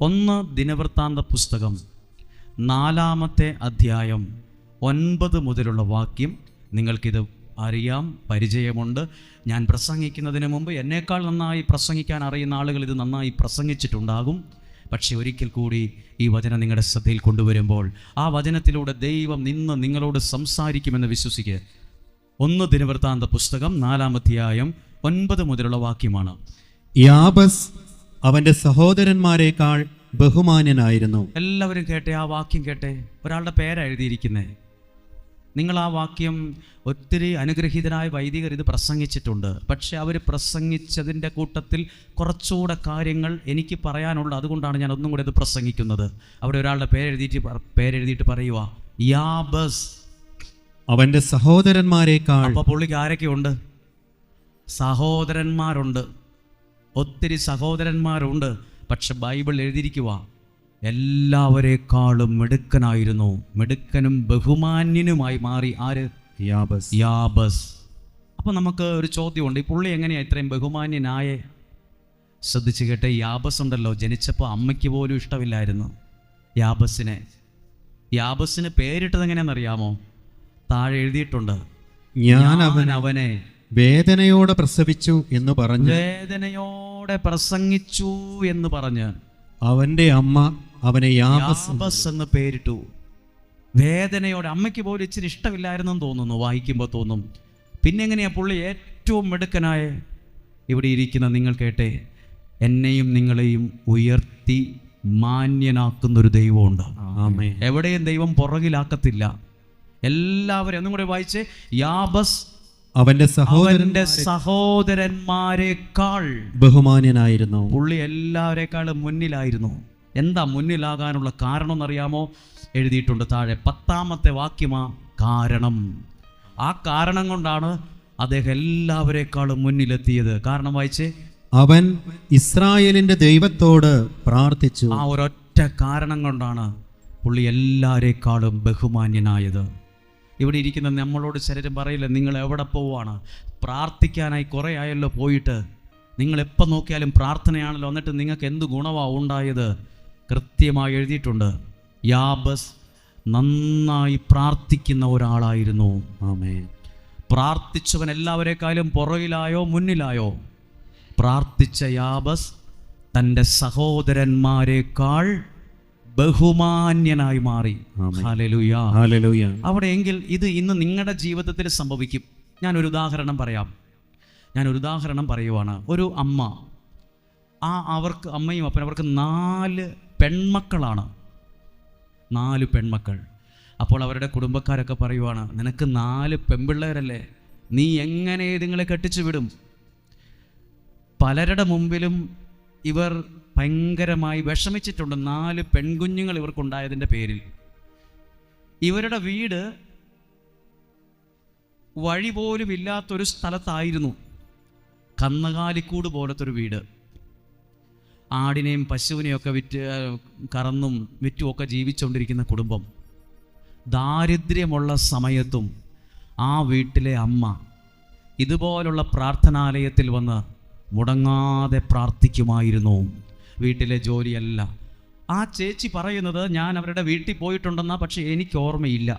1 ദിനവൃത്താന്ത പുസ്തകം 4-ാമത്തെ അധ്യായം 9 മുതലുള്ള വാക്യം. നിങ്ങൾക്കിത് അറിയാം, പരിചയമുണ്ട്. ഞാൻ പ്രസംഗിക്കുന്നതിന് മുമ്പ് എന്നേക്കാൾ നന്നായി പ്രസംഗിക്കാൻ അറിയുന്ന ആളുകൾ ഇത് നന്നായി പ്രസംഗിച്ചിട്ടുണ്ടാകും. പക്ഷേ ഒരിക്കൽ കൂടി ഈ വചനം നിങ്ങളുടെ ശ്രദ്ധയിൽ കൊണ്ടുവരുമ്പോൾ ആ വചനത്തിലൂടെ ദൈവം നിന്ന് നിങ്ങളോട് സംസാരിക്കുമെന്ന് വിശ്വസിക്കുക. 1 ദിനവൃത്താന്ത പുസ്തകം 4-ാം അധ്യായം 9 മുതലുള്ള വാക്യമാണ്. യാബസ് അവന്റെ സഹോദരന്മാരെക്കാൾ ബഹുമാന്യനായിരുന്നു. എല്ലാവരും കേട്ടെ, ആ വാക്യം കേട്ടെ. ഒരാളുടെ പേരാ എഴുതിയിരിക്കുന്നത്. നിങ്ങൾ ആ വാക്യം, ഒത്തിരി അനുഗ്രഹീതരായ വൈദികർ ഇത് പ്രസംഗിച്ചിട്ടുണ്ട്. പക്ഷെ അവർ പ്രസംഗിച്ചതിൻ്റെ കൂട്ടത്തിൽ കുറച്ചുകൂടെ കാര്യങ്ങൾ എനിക്ക് പറയാനുള്ളത്. അതുകൊണ്ടാണ് ഞാൻ ഒന്നും കൂടെ ഇത് പ്രസംഗിക്കുന്നത്. അവിടെ ഒരാളുടെ പേരെഴുതിയിട്ട് പറയുക, യാബസ് അവന്റെ സഹോദരന്മാരെക്കാൾ. അപ്പോൾ പുള്ളിക്ക് ആരൊക്കെയുണ്ട്? സഹോദരന്മാരുണ്ട്, ഒത്തിരി സഹോദരന്മാരുണ്ട്. പക്ഷെ ബൈബിൾ എഴുതിയിരിക്കുക, എല്ലാവരെക്കാളും മിടുക്കനായിരുന്നു, മിടുക്കനും ബഹുമാന്യനുമായി മാറി. ആര്? യാബസ്. അപ്പം നമുക്ക് ഒരു ചോദ്യമുണ്ട്, ഈ പുള്ളി എങ്ങനെയാണ് ഇത്രയും ബഹുമാന്യനായേ? ശ്രദ്ധിച്ച് കേട്ടെ. യാബസ് ഉണ്ടല്ലോ, ജനിച്ചപ്പോൾ അമ്മയ്ക്ക് പോലും ഇഷ്ടമില്ലായിരുന്നു യാബസിനെ. യാബസിന് പേരിട്ടത് എങ്ങനെയാണെന്നറിയാമോ? താഴെ എഴുതിയിട്ടുണ്ട്, ഞാൻ അവനെ വേദനയോടെ പ്രസവിച്ചു എന്ന് പറഞ്ഞു. വേദനയോടെ പ്രസംഗിച്ചു എന്ന് പറഞ്ഞ് അവന്റെ അമ്മ അവനെ യാബസ് എന്ന് പേരിട്ടു. വേദനയോടെ. അമ്മയ്ക്ക് പോലും ഇച്ചിരി ഇഷ്ടമില്ലായിരുന്നെന്ന് തോന്നുന്നു, വായിക്കുമ്പോൾ തോന്നും. പിന്നെ എങ്ങനെയാ പുള്ളി ഏറ്റവും മിടുക്കനായ? ഇവിടെ ഇരിക്കുന്ന നിങ്ങൾ കേട്ടെ, എന്നെയും നിങ്ങളെയും ഉയർത്തി മാന്യനാക്കുന്നൊരു ദൈവമുണ്ട്. എവിടെയും ദൈവം പുറകിലാക്കത്തില്ല. എല്ലാവരും ഒന്നും കൂടെ വായിച്ചേ. യാബസ് അവന്റെ സഹോദരന്മാരെക്കാൾ ബഹുമാന്യനായിരുന്നു. പുള്ളി എല്ലാവരെക്കാളും മുന്നിലായിരുന്നു. എന്താ മുന്നിലാകാനുള്ള കാരണം എന്നറിയാമോ? എഴുതിയിട്ടുണ്ട് താഴെ 10-ാമത്തെ വാക്യമാ കാരണം. ആ കാരണം കൊണ്ടാണ് അദ്ദേഹം എല്ലാവരെക്കാളും മുന്നിലെത്തിയത്. കാരണം വായിച്ചേ. അവൻ ഇസ്രായേലിന്റെ ദൈവത്തോട് പ്രാർത്ഥിച്ചു. ആ ഒരൊറ്റ കാരണം കൊണ്ടാണ് പുള്ളി എല്ലാവരെക്കാളും ബഹുമാന്യനായത്. ഇവിടെ ഇരിക്കുന്ന നമ്മളോട് ശരീരം പറയില്ല, നിങ്ങൾ എവിടെ പോവുകയാണ്? പ്രാർത്ഥിക്കാനായി കുറേ ആയല്ലോ പോയിട്ട്. നിങ്ങൾ എപ്പോൾ നോക്കിയാലും പ്രാർത്ഥനയാണല്ലോ, എന്നിട്ട് നിങ്ങൾക്ക് എന്ത് ഗുണമാണ് ഉണ്ടായത്? കൃത്യമായി എഴുതിയിട്ടുണ്ട്, യാബസ് നന്നായി പ്രാർത്ഥിക്കുന്ന ഒരാളായിരുന്നു. ആമേൻ. പ്രാർത്ഥിച്ചവൻ എല്ലാവരെക്കാളും പുറകിലായോ മുന്നിലായോ? പ്രാർത്ഥിച്ച യാബസ് തൻ്റെ സഹോദരന്മാരെക്കാൾ ബഹുമാന്യനായി മാറി. Hallelujah, hallelujah. അവിടെയെങ്കിൽ ഇത് ഇന്ന് നിങ്ങളുടെ ജീവിതത്തിൽ സംഭവിക്കും. ഞാനൊരു ഉദാഹരണം പറയുവാണ്. ഒരു അമ്മ, അവർക്ക് അമ്മയും അപ്പനും അവർക്ക് 4 പെൺമക്കളാണ്. 4 പെൺമക്കൾ. അപ്പോൾ അവരുടെ കുടുംബക്കാരൊക്കെ പറയുവാണ്, നിനക്ക് 4 പെൺപിള്ളേരല്ലേ, നീ എങ്ങനെ ഇതുങ്ങളെ കെട്ടിച്ചു വിടും? പലരുടെ മുമ്പിലും ഇവർ ഭയങ്കരമായി വിഷമിച്ചിട്ടുണ്ട്. 4 പെൺകുഞ്ഞുങ്ങൾ ഇവർക്കുണ്ടായതിൻ്റെ പേരിൽ. ഇവരുടെ വീട് വഴി പോലും ഇല്ലാത്തൊരു സ്ഥലത്തായിരുന്നു. കന്നുകാലിക്കൂട് പോലത്തൊരു വീട്. ആടിനെയും പശുവിനെയും ഒക്കെ കറന്നും വിറ്റുമൊക്കെ ജീവിച്ചുകൊണ്ടിരിക്കുന്ന കുടുംബം. ദാരിദ്ര്യമുള്ള സമയത്തും ആ വീട്ടിലെ അമ്മ ഇതുപോലുള്ള പ്രാർത്ഥനാലയത്തിൽ വന്ന് മുടങ്ങാതെ പ്രാർത്ഥിക്കുമായിരുന്നു. വീട്ടിലെ ജോലിയല്ല. ആ ചേച്ചി പറയുന്നത്, ഞാൻ അവരുടെ വീട്ടിൽ പോയിട്ടുണ്ടെന്നാ, പക്ഷെ എനിക്ക് ഓർമ്മയില്ല.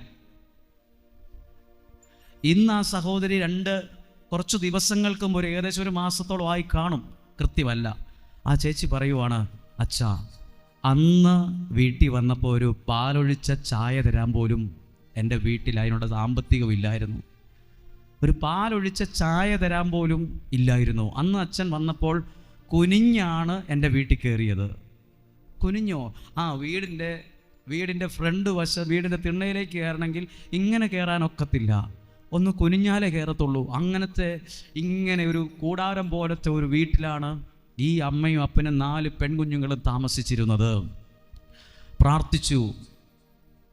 ഇന്ന് ആ സഹോദരി കുറച്ചു ദിവസങ്ങൾക്കും ഏകദേശം 1 മാസത്തോളം ആയി കാണും, കൃത്യമല്ല. ആ ചേച്ചി പറയുവാണ്, അച്ഛാ, അന്ന് വീട്ടിൽ വന്നപ്പോൾ ഒരു പാലൊഴിച്ച ചായ തരാൻ പോലും എൻ്റെ വീട്ടിൽ അതിനുള്ള സാമ്പത്തികമില്ലായിരുന്നു. ഒരു പാലൊഴിച്ച ചായ തരാൻ പോലും ഇല്ലായിരുന്നു. അന്ന് അച്ഛൻ വന്നപ്പോൾ കുനിഞ്ഞാണ് എൻ്റെ വീട്ടിൽ കയറിയത്. കുനിഞ്ഞോ? വീടിൻ്റെ ഫ്രണ്ട് വശം, വീടിൻ്റെ തിണ്ണയിലേക്ക് കയറണമെങ്കിൽ ഇങ്ങനെ കയറാനൊക്കത്തില്ല, ഒന്ന് കുനിഞ്ഞാലേ കയറത്തുള്ളൂ. ഇങ്ങനെ ഒരു കൂടാരം പോലത്തെ ഒരു വീട്ടിലാണ് ഈ അമ്മയും അപ്പനും 4 പെൺകുഞ്ഞുങ്ങളും താമസിച്ചിരുന്നത്. പ്രാർത്ഥിച്ചു.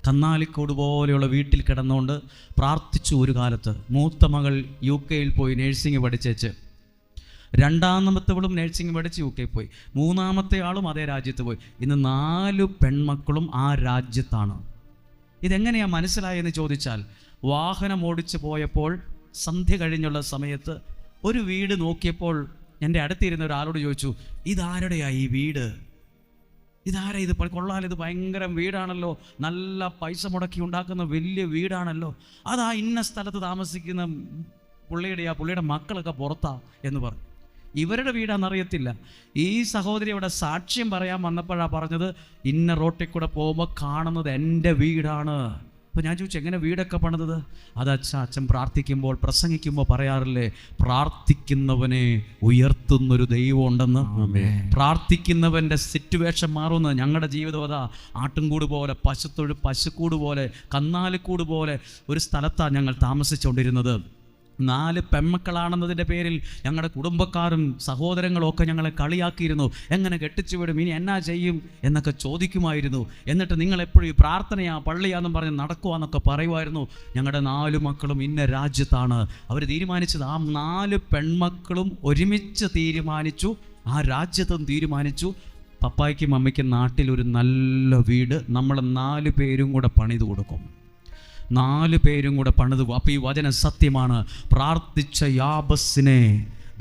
കന്നാലിക്കോട് പോലെയുള്ള വീട്ടിൽ കിടന്നുകൊണ്ട് പ്രാർത്ഥിച്ചു. ഒരു കാലത്ത് മൂത്ത മകൾ UK പോയി നേഴ്സിംഗ് പഠിച്ചേച്ച്, 2ാമത്തവളും നേഴ്സിംഗ് പഠിച്ച് UK പോയി, 3ാമത്തെ ആളും അതേ രാജ്യത്ത് പോയി. ഇന്ന് 4 പെൺമക്കളും ആ രാജ്യത്താണ്. ഇതെങ്ങനെയാണ് മനസ്സിലായെന്ന് ചോദിച്ചാൽ, വാഹനം ഓടിച്ചു പോയപ്പോൾ സന്ധ്യ കഴിഞ്ഞുള്ള സമയത്ത് ഒരു വീട് നോക്കിയപ്പോൾ എൻ്റെ അടുത്തിരുന്ന ഒരാളോട് ചോദിച്ചു, ഇതാരുടെയാ ഈ വീട്? ഇതാരാ ഇത് കൊള്ളാൽ, ഇത് ഭയങ്കര വീടാണല്ലോ, നല്ല പൈസ മുടക്കി ഉണ്ടാക്കുന്ന വലിയ വീടാണല്ലോ, അതാ ഇന്ന സ്ഥലത്ത് താമസിക്കുന്ന പുള്ളിയുടെ മക്കളൊക്കെ പുറത്താ എന്ന് പറഞ്ഞു. ഇവരുടെ വീടാണെന്നറിയത്തില്ല. ഈ സഹോദരി അവിടെ സാക്ഷ്യം പറയാൻ വന്നപ്പോഴാണ് പറഞ്ഞത്, ഇന്ന റോട്ടിൽ കൂടെ പോകുമ്പോൾ കാണുന്നത് എൻ്റെ വീടാണ്. അപ്പോൾ ഞാൻ ചോദിച്ചു, എങ്ങനെ വീടൊക്കെ പണിതത്? അച്ഛൻ പ്രാർത്ഥിക്കുമ്പോൾ പ്രസംഗിക്കുമ്പോൾ പറയാറില്ലേ, പ്രാർത്ഥിക്കുന്നവനെ ഉയർത്തുന്നൊരു ദൈവം ഉണ്ടെന്ന്. പ്രാർത്ഥിക്കുന്നവൻ്റെ സിറ്റുവേഷൻ മാറുന്നത്. ഞങ്ങളുടെ ജീവിതം അതാ. ആട്ടുംകൂട് പോലെ, പശുക്കൂട് പോലെ, കന്നാലിക്കൂട് പോലെ ഒരു സ്ഥലത്താണ് ഞങ്ങൾ താമസിച്ചുകൊണ്ടിരുന്നത്. 4 പെൺമക്കളാണെന്നതിൻ്റെ പേരിൽ ഞങ്ങളുടെ കുടുംബക്കാരും സഹോദരങ്ങളും ഒക്കെ ഞങ്ങളെ കളിയാക്കിയിരുന്നു. എങ്ങനെ കെട്ടിച്ചു വിടും, ഇനി എന്നാ ചെയ്യും എന്നൊക്കെ ചോദിക്കുമായിരുന്നു. എന്നിട്ട് നിങ്ങളെപ്പോഴും പ്രാർത്ഥനയാ പള്ളിയാന്നും പറഞ്ഞ് നടക്കുവാന്നൊക്കെ പറയുമായിരുന്നു. ഞങ്ങളുടെ 4 മക്കളും ഇന്ന രാജ്യത്താണ്. അവർ തീരുമാനിച്ചത്, ആ 4 പെൺമക്കളും ഒരുമിച്ച് തീരുമാനിച്ചു, ആ രാജ്യത്തും തീരുമാനിച്ചു, പപ്പായ്ക്കും അമ്മയ്ക്കും നാട്ടിലൊരു നല്ല വീട് നമ്മൾ 4 പേരും കൂടെ പണിത് കൊടുക്കും. 4 പേരും കൂടെ പണിതു. അപ്പോൾ ഈ വചനം സത്യമാണ്. പ്രാർത്ഥിച്ച യാബസിനെ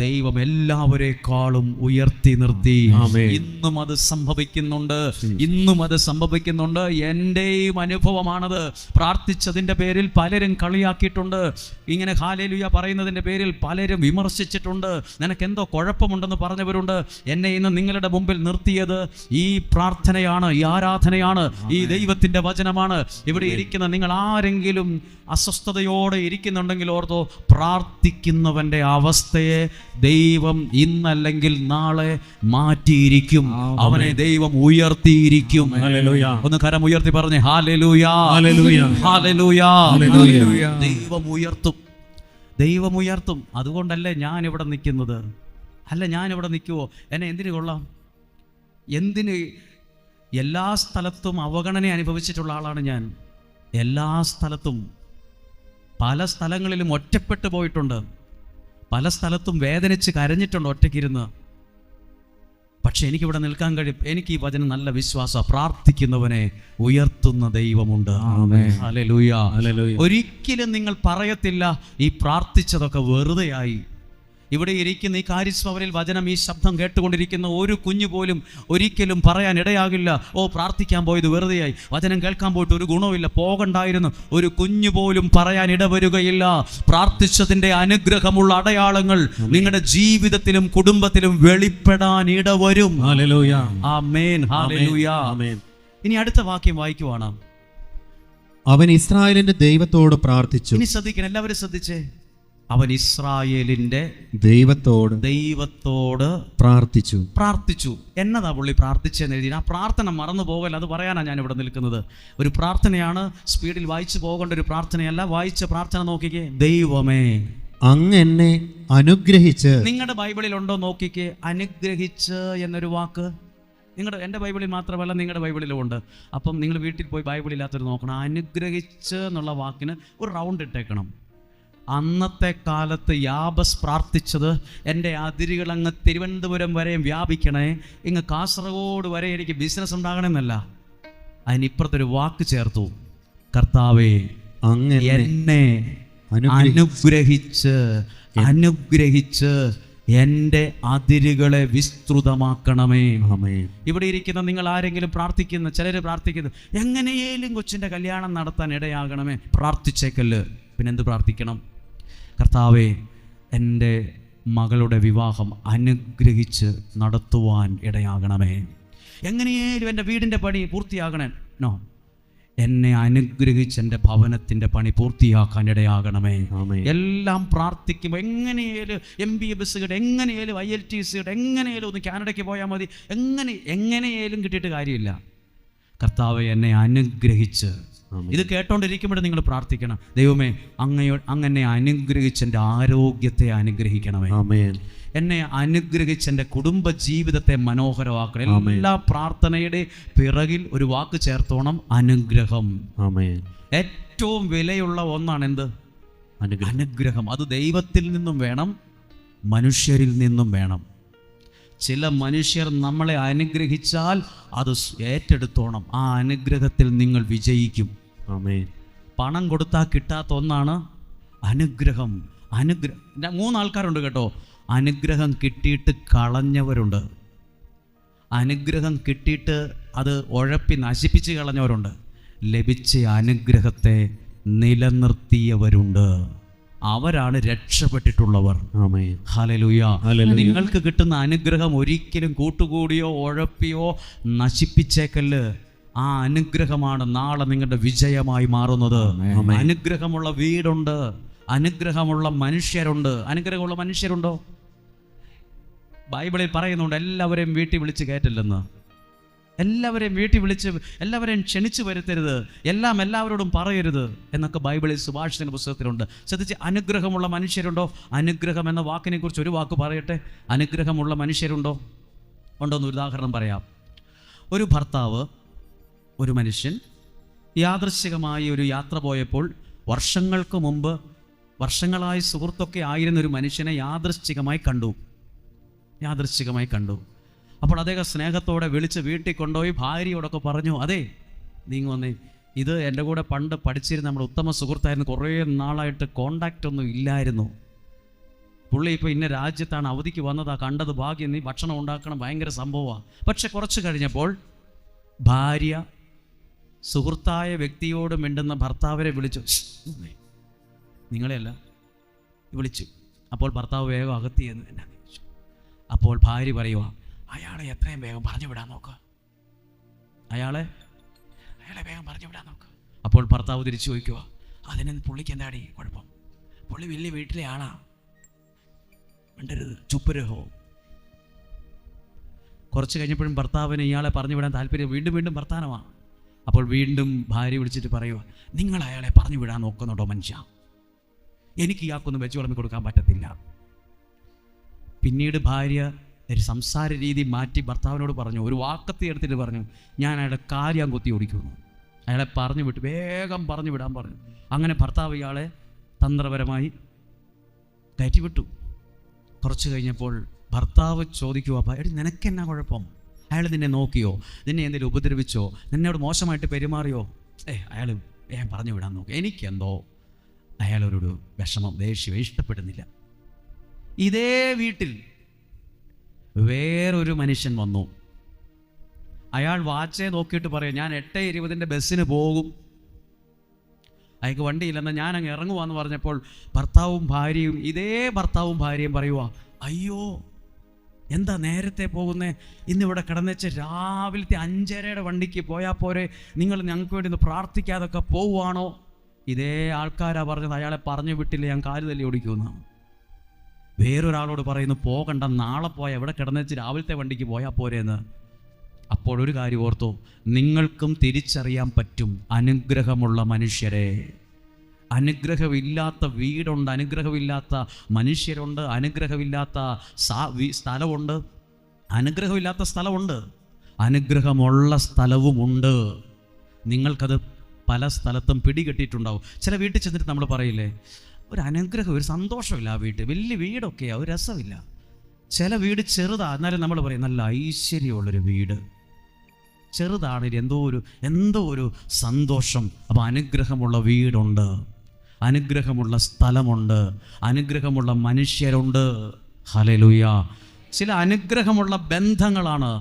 ദൈവം എല്ലാവരെക്കാളും ഉയർത്തി നിർത്തി. ഇന്നും അത് സംഭവിക്കുന്നുണ്ട്. എൻ്റെയും അനുഭവമാണത്. പ്രാർത്ഥിച്ചതിൻ്റെ പേരിൽ പലരും കളിയാക്കിയിട്ടുണ്ട്. ഇങ്ങനെ ഹല്ലേലൂയ പറയുന്നതിൻ്റെ പേരിൽ പലരും വിമർശിച്ചിട്ടുണ്ട്. നിനക്കെന്തോ കുഴപ്പമുണ്ടെന്ന് പറഞ്ഞവരുണ്ട്. എന്നെ ഇന്ന് നിങ്ങളുടെ മുമ്പിൽ നിർത്തിയത് ഈ പ്രാർത്ഥനയാണ്, ഈ ആരാധനയാണ്, ഈ ദൈവത്തിൻ്റെ വചനമാണ്. ഇവിടെ ഇരിക്കുന്ന നിങ്ങൾ ആരെങ്കിലും അസ്വസ്ഥതയോടെ ഇരിക്കുന്നുണ്ടെങ്കിൽ ഓർത്തോ, പ്രാർത്ഥിക്കുന്നവൻ്റെ അവസ്ഥയെ ദൈവം ഇന്നല്ലെങ്കിൽ നാളെ മാറ്റിയിരിക്കും. അവനെ ദൈവം ഉയർത്തിയിരിക്കും. ഒന്ന് കരം ഉയർത്തി പറഞ്ഞേ, ഹല്ലേലൂയ, ഹല്ലേലൂയ. ദൈവം ഉയർത്തും. അതുകൊണ്ടല്ലേ ഞാൻ ഇവിടെ നിൽക്കുന്നത്. അല്ല, ഞാൻ ഇവിടെ നിൽക്കുവോ? എന്നെ എന്തിനു കൊള്ളാം? എന്തിന്? എല്ലാ സ്ഥലത്തും അവഗണന അനുഭവിച്ചിട്ടുള്ള ആളാണ് ഞാൻ. എല്ലാ സ്ഥലത്തും, പല സ്ഥലങ്ങളിലും ഒറ്റപ്പെട്ടു പോയിട്ടുണ്ട്. പല സ്ഥലത്തും വേദനിച്ച് കരഞ്ഞിട്ടുണ്ട് ഒറ്റയ്ക്കിരുന്ന്. പക്ഷെ എനിക്കിവിടെ നിൽക്കാൻ കഴിയും. എനിക്ക് ഈ വചനം നല്ല വിശ്വാസം. പ്രാർത്ഥിക്കുന്നവനെ ഉയർത്തുന്ന ദൈവമുണ്ട്. ഹല്ലേലൂയ. ഒരിക്കലും നിങ്ങൾ പറയത്തില്ല ഈ പ്രാർത്ഥിച്ചതൊക്കെ വെറുതെയായി. ഇവിടെ ഇരിക്കുന്ന ഈ കാര്യസ്മവരിൽ വചനം, ഈ ശബ്ദം കേട്ടുകൊണ്ടിരിക്കുന്ന ഒരു കുഞ്ഞു പോലും ഒരിക്കലും പറയാൻ ഇടയാകില്ല, ഓ പ്രാർത്ഥിക്കാൻ പോയത് വെറുതെയായി, വചനം കേൾക്കാൻ പോയിട്ട് ഒരു ഗുണവുമില്ല, പോകണ്ടായിരുന്നു. ഒരു കുഞ്ഞു പോലും പറയാൻ ഇടവരുകയില്ല. പ്രാർത്ഥിച്ചതിൻ്റെ അനുഗ്രഹമുള്ള അടയാളങ്ങൾ നിങ്ങളുടെ ജീവിതത്തിലും കുടുംബത്തിലും വെളിപ്പെടാൻ ഇടവരും. ആമേൻ, ഹല്ലേലൂയ. ഇനി അടുത്ത വാക്യം വായിക്കുവാണ്. അവൻ ഇസ്രായേലിന്റെ ദൈവത്തോട് പ്രാർത്ഥിച്ചു. ഇനി ശ്രദ്ധിക്കണം, എല്ലാവരും ശ്രദ്ധിച്ചേ. അവൻ ഇസ്രായേലിന്റെ ദൈവത്തോട് പ്രാർത്ഥിച്ചു. എന്നതാ പുള്ളി പ്രാർത്ഥിച്ചെന്ന് എഴുതി. ആ പ്രാർത്ഥന മറന്നു പോകല്ല, അത് പറയാനാണ് ഞാൻ ഇവിടെ നിൽക്കുന്നത്. ഒരു പ്രാർത്ഥനയാണ്, സ്പീഡിൽ വായിച്ചു പോകേണ്ട ഒരു പ്രാർത്ഥനയല്ല. വായിച്ച പ്രാർത്ഥന നോക്കിക്കേ. ദൈവമേ, അങ്ങ് എന്നെ അനുഗ്രഹിച്ച്. നിങ്ങളുടെ ബൈബിളിൽ ഉണ്ടോ നോക്കിക്കേ, അനുഗ്രഹിച്ച് എന്നൊരു വാക്ക്. എൻ്റെ ബൈബിളിൽ മാത്രമല്ല, നിങ്ങളുടെ ബൈബിളിലും ഉണ്ട്. അപ്പം നിങ്ങൾ വീട്ടിൽ പോയി ബൈബിളില്ലാത്തൊരു നോക്കണം. അനുഗ്രഹിച്ച് എന്നുള്ള വാക്കിന് ഒരു റൗണ്ട് ഇട്ടേക്കണം. അന്നത്തെ കാലത്ത് യാബസ് പ്രാർത്ഥിച്ചത്, എൻ്റെ അതിരുകളങ്ങ് തിരുവനന്തപുരം വരെയും വ്യാപിക്കണേ, ഇങ്ങ് കാസർഗോഡ് വരെ എനിക്ക് ബിസിനസ് ഉണ്ടാകണമെന്നല്ല. അതിനിപ്പുറത്തൊരു വാക്ക് ചേർത്തു, കർത്താവേ എന്നെ അനുഗ്രഹിച്ച് എൻ്റെ അതിരുകളെ വിസ്തൃതമാക്കണമേ. ഇവിടെ ഇരിക്കുന്ന നിങ്ങൾ ആരെങ്കിലും പ്രാർത്ഥിക്കുന്ന, ചിലർ പ്രാർത്ഥിക്കുന്നു, എങ്ങനെയേലും കൊച്ചിൻ്റെ കല്യാണം നടത്താൻ ഇടയാകണമേ. പ്രാർത്ഥിച്ചേക്കല്ല്, പിന്നെന്ത് പ്രാർത്ഥിക്കണം? കർത്താവേ, എൻ്റെ മകളുടെ വിവാഹം അനുഗ്രഹിച്ച് നടത്തുവാൻ ഇടയാകണമേ. എങ്ങനെയേലും എൻ്റെ വീടിൻ്റെ പണി പൂർത്തിയാകണേ. നോ, എന്നെ അനുഗ്രഹിച്ച് എൻ്റെ ഭവനത്തിൻ്റെ പണി പൂർത്തിയാക്കാൻ ഇടയാകണമേ. എല്ലാം പ്രാർത്ഥിക്കുമ്പോൾ എങ്ങനെയേലും MBA കിട്ടും, എങ്ങനെയേലും IELTS കിട്ടും, എങ്ങനെയേലും ഒന്ന് കാനഡയ്ക്ക് പോയാൽ മതി, എങ്ങനെയേലും കിട്ടിയിട്ട് കാര്യമില്ല. കർത്താവെ എന്നെ അനുഗ്രഹിച്ച്. ഇത് കേട്ടോണ്ടിരിക്കുമ്പോൾ നിങ്ങൾ പ്രാർത്ഥിക്കണം, ദൈവമേ അങ്ങനെ അനുഗ്രഹിച്ച് എൻ്റെ ആരോഗ്യത്തെ അനുഗ്രഹിക്കണമേ. എന്നെ അനുഗ്രഹിച്ച് എൻ്റെ കുടുംബ ജീവിതത്തെ മനോഹരമാക്കണം. എല്ലാ പ്രാർത്ഥനയുടെ പിറകിൽ ഒരു വാക്ക് ചേർത്തോണം, അനുഗ്രഹം. ഏറ്റവും വിലയുള്ള ഒന്നാണ് എന്ത്? അനുഗ്രഹം. അത് ദൈവത്തിൽ നിന്നും വേണം, മനുഷ്യരിൽ നിന്നും വേണം. ചില മനുഷ്യർ നമ്മളെ അനുഗ്രഹിച്ചാൽ അത് ഏറ്റെടുത്തോണം. ആ അനുഗ്രഹത്തിൽ നിങ്ങൾ വിജയിക്കും. പണം കൊടുത്താൽ കിട്ടാത്ത ഒന്നാണ് അനുഗ്രഹം. 3 ആൾക്കാരുണ്ട് കേട്ടോ. അനുഗ്രഹം കിട്ടിയിട്ട് കളഞ്ഞവരുണ്ട്, അനുഗ്രഹം കിട്ടിയിട്ട് അത് ഉഴപ്പി നശിപ്പിച്ച് കളഞ്ഞവരുണ്ട്. ലഭിച്ച അനുഗ്രഹത്തെ നിലനിർത്തിയവരുണ്ട്. അവരാണ് രക്ഷപ്പെട്ടിട്ടുള്ളവർ. ആമേൻ. ഹല്ലേലൂയ. ഹല്ലേലൂയ. നിങ്ങൾക്ക് കിട്ടുന്ന അനുഗ്രഹം ഒരിക്കലും കൂട്ടുകൂടിയോ ഉഴപ്പിയോ നശിപ്പിച്ചേക്കല്ല്. ആ അനുഗ്രഹമാണ് നാളെ നിങ്ങളുടെ വിജയമായി മാറുന്നത്. ആമേൻ. അനുഗ്രഹമുള്ള വീടുണ്ട്, അനുഗ്രഹമുള്ള മനുഷ്യരുണ്ട്. അനുഗ്രഹമുള്ള മനുഷ്യരുണ്ടോ? ബൈബിളിൽ പറയുന്നുണ്ട് എല്ലാവരെയും വീട്ടിൽ വിളിച്ച് കയറ്റില്ലെന്ന്. എല്ലാവരെയും വീട്ടിൽ വിളിച്ച് എല്ലാവരെയും ക്ഷണിച്ചു വരുത്തരുത്, എല്ലാം എല്ലാവരോടും പറയരുത് എന്നൊക്കെ ബൈബിളിൽ സുഭാഷിതന്റെ പുസ്തകത്തിലുണ്ട്. ശ്രദ്ധിച്ച്, അനുഗ്രഹമുള്ള മനുഷ്യരുണ്ടോ? അനുഗ്രഹം എന്ന വാക്കിനെ കുറിച്ച് ഒരു വാക്ക് പറയട്ടെ. അനുഗ്രഹമുള്ള മനുഷ്യരുണ്ടോ? ഉണ്ടോന്ന് ഒരു ഉദാഹരണം പറയാം. ഒരു ഭർത്താവ്, ഒരു മനുഷ്യൻ യാദൃശ്ചികമായി ഒരു യാത്ര പോയപ്പോൾ വർഷങ്ങൾക്ക് മുമ്പ് വർഷങ്ങളായി സുഹൃത്തൊക്കെ ആയിരുന്ന ഒരു മനുഷ്യനെ യാദൃശ്ചികമായി കണ്ടു. അപ്പോൾ അദ്ദേഹം സ്നേഹത്തോടെ വിളിച്ച് വീട്ടിൽ കൊണ്ടുപോയി ഭാര്യയോടൊക്കെ പറഞ്ഞു, അതെ നീങ്ങി വന്നേ, ഇത് എൻ്റെ കൂടെ പണ്ട് പഠിച്ചിരുന്ന നമ്മുടെ ഉത്തമ സുഹൃത്തായിരുന്നു, കുറേ നാളായിട്ട് കോണ്ടാക്റ്റ് ഒന്നും ഇല്ലായിരുന്നു. പുള്ളി ഇപ്പോൾ ഇന്ന രാജ്യത്താണ്, അവധിക്ക് വന്നതാ, കണ്ടത് ഭാഗ്യം, നീ ഭക്ഷണം ഉണ്ടാക്കണം, ഭയങ്കര സംഭവമാണ്. പക്ഷെ കുറച്ച് കഴിഞ്ഞപ്പോൾ ഭാര്യ സുഹൃത്തായ വ്യക്തിയോട് മിണ്ടുന്ന ഭർത്താവിനെ വിളിച്ചു, നിങ്ങളെയല്ല വിളിച്ചു. അപ്പോൾ ഭർത്താവ് വേഗം അകത്തിയെന്ന് എന്നെ വിളിച്ചു. അപ്പോൾ ഭാര്യ പറയുക, അയാളെ എത്രയും വേഗം പറഞ്ഞു വിടാൻ നോക്ക്, അയാളെ വേഗം പറഞ്ഞു വിടാൻ നോക്ക്. അപ്പോൾ ഭർത്താവ് തിരിച്ചു ചോദിക്കുക, അതിന് പുള്ളിക്ക് എന്താടി കുഴപ്പം? പുള്ളി വലിയ വീട്ടിലെ ആളാ, മിണ്ടരുത്, ചുപ്പുരഹോ. കുറച്ച് കഴിഞ്ഞപ്പോഴും ഭർത്താവിന് ഇയാളെ പറഞ്ഞു വിടാൻ താല്പര്യം, വീണ്ടും വർത്താനമാണ്. അപ്പോൾ വീണ്ടും ഭാര്യ വിളിച്ചിട്ട് പറയുക, നിങ്ങൾ അയാളെ പറഞ്ഞു വിടാൻ നോക്കുന്നുണ്ടോ മനുഷ്യ? എനിക്ക് ഇയാൾക്കൊന്നും വെച്ച് വിളമ്പി കൊടുക്കാൻ പറ്റത്തില്ല. പിന്നീട് ഭാര്യ ഒരു സംസാര രീതി മാറ്റി ഭർത്താവിനോട് പറഞ്ഞു, ഒരു വാക്കത്തി എടുത്തിട്ട് പറഞ്ഞു, ഞാൻ അയാളുടെ കാര്യം കുത്തി ഓടിക്കുന്നു. അയാളെ പറഞ്ഞു വിട്ടു, വേഗം പറഞ്ഞു വിടാൻ പറഞ്ഞു. അങ്ങനെ ഭർത്താവ് ഇയാളെ തന്ത്രപരമായി കയറ്റി വിട്ടു. കുറച്ച് കഴിഞ്ഞപ്പോൾ ഭർത്താവ് ചോദിക്കുക, എടി നിനക്കെന്നാ കുഴപ്പം? അയാൾ നിന്നെ നോക്കിയോ? നിന്നെ എന്തെങ്കിലും ഉപദ്രവിച്ചോ? നിന്നോട് മോശമായിട്ട് പെരുമാറിയോ? അയാൾ ഞാൻ പറഞ്ഞു വിടാൻ നോക്കി. എനിക്കെന്തോ അയാളൊരു വിഷമം, ദേഷ്യം, ഇഷ്ടപ്പെടുന്നില്ല. ഇതേ വീട്ടിൽ വേറൊരു മനുഷ്യൻ വന്നു. അയാൾ വാച്ചേ നോക്കിയിട്ട് പറയും, ഞാൻ 8:20 ബസ്സിന് പോകും, അയാൾക്ക് വണ്ടിയില്ലെന്നാൽ ഞാൻ അങ്ങ് ഇറങ്ങുവാന്ന് പറഞ്ഞപ്പോൾ ഭർത്താവും ഭാര്യയും പറയുക, അയ്യോ എന്താ നേരത്തെ പോകുന്നേ? ഇന്നിവിടെ കിടന്നുവെച്ച് രാവിലത്തെ 5:30 വണ്ടിക്ക് പോയാൽ പോരെ? നിങ്ങൾ ഞങ്ങൾക്ക് വേണ്ടി ഒന്ന് പ്രാർത്ഥിക്കാതൊക്കെ പോവുകയാണോ? ഇതേ ആൾക്കാരാ പറഞ്ഞത്, അയാളെ പറഞ്ഞു വിട്ടില്ല, ഞാൻ കാല് തല്ലി ഓടിക്കുമെന്ന്. വേറൊരാളോട് പറയുന്നു, പോകണ്ട, നാളെ പോയാൽ എവിടെ കിടന്നുവെച്ച് രാവിലത്തെ വണ്ടിക്ക് പോയാൽ പോരെന്ന്. അപ്പോഴൊരു കാര്യം ഓർത്തോ, നിങ്ങൾക്കും തിരിച്ചറിയാൻ പറ്റും അനുഗ്രഹമുള്ള മനുഷ്യരെ. അനുഗ്രഹമില്ലാത്ത വീടുണ്ട്, അനുഗ്രഹമില്ലാത്ത മനുഷ്യരുണ്ട്, അനുഗ്രഹമില്ലാത്ത സ്ഥലമുണ്ട്, അനുഗ്രഹമില്ലാത്ത സ്ഥലമുണ്ട്, അനുഗ്രഹമുള്ള സ്ഥലവുമുണ്ട്. നിങ്ങൾക്കത് പല സ്ഥലത്തും പിടികെട്ടിയിട്ടുണ്ടാവും. ചില വീട്ടിൽ ചെന്നിട്ട് നമ്മൾ പറയില്ലേ, ഒരു അനുഗ്രഹം, ഒരു സന്തോഷമില്ല ആ വീട്ടിൽ, വലിയ വീടൊക്കെയാ, ഒരു രസമില്ല. ചില വീട് ചെറുതാ, എന്നാലും നമ്മൾ പറയും നല്ല ഐശ്വര്യമുള്ളൊരു വീട്. ചെറുതാണെങ്കിൽ എന്തോ ഒരു സന്തോഷം. അപ്പോൾ അനുഗ്രഹമുള്ള വീടുണ്ട്, അനുഗ്രഹമുള്ള സ്ഥലമുണ്ട്, അനുഗ്രഹമുള്ള മനുഷ്യരുണ്ട്. ഹല്ലേലൂയ. ചില അനുഗ്രഹമുള്ള ബന്ധങ്ങളാണ്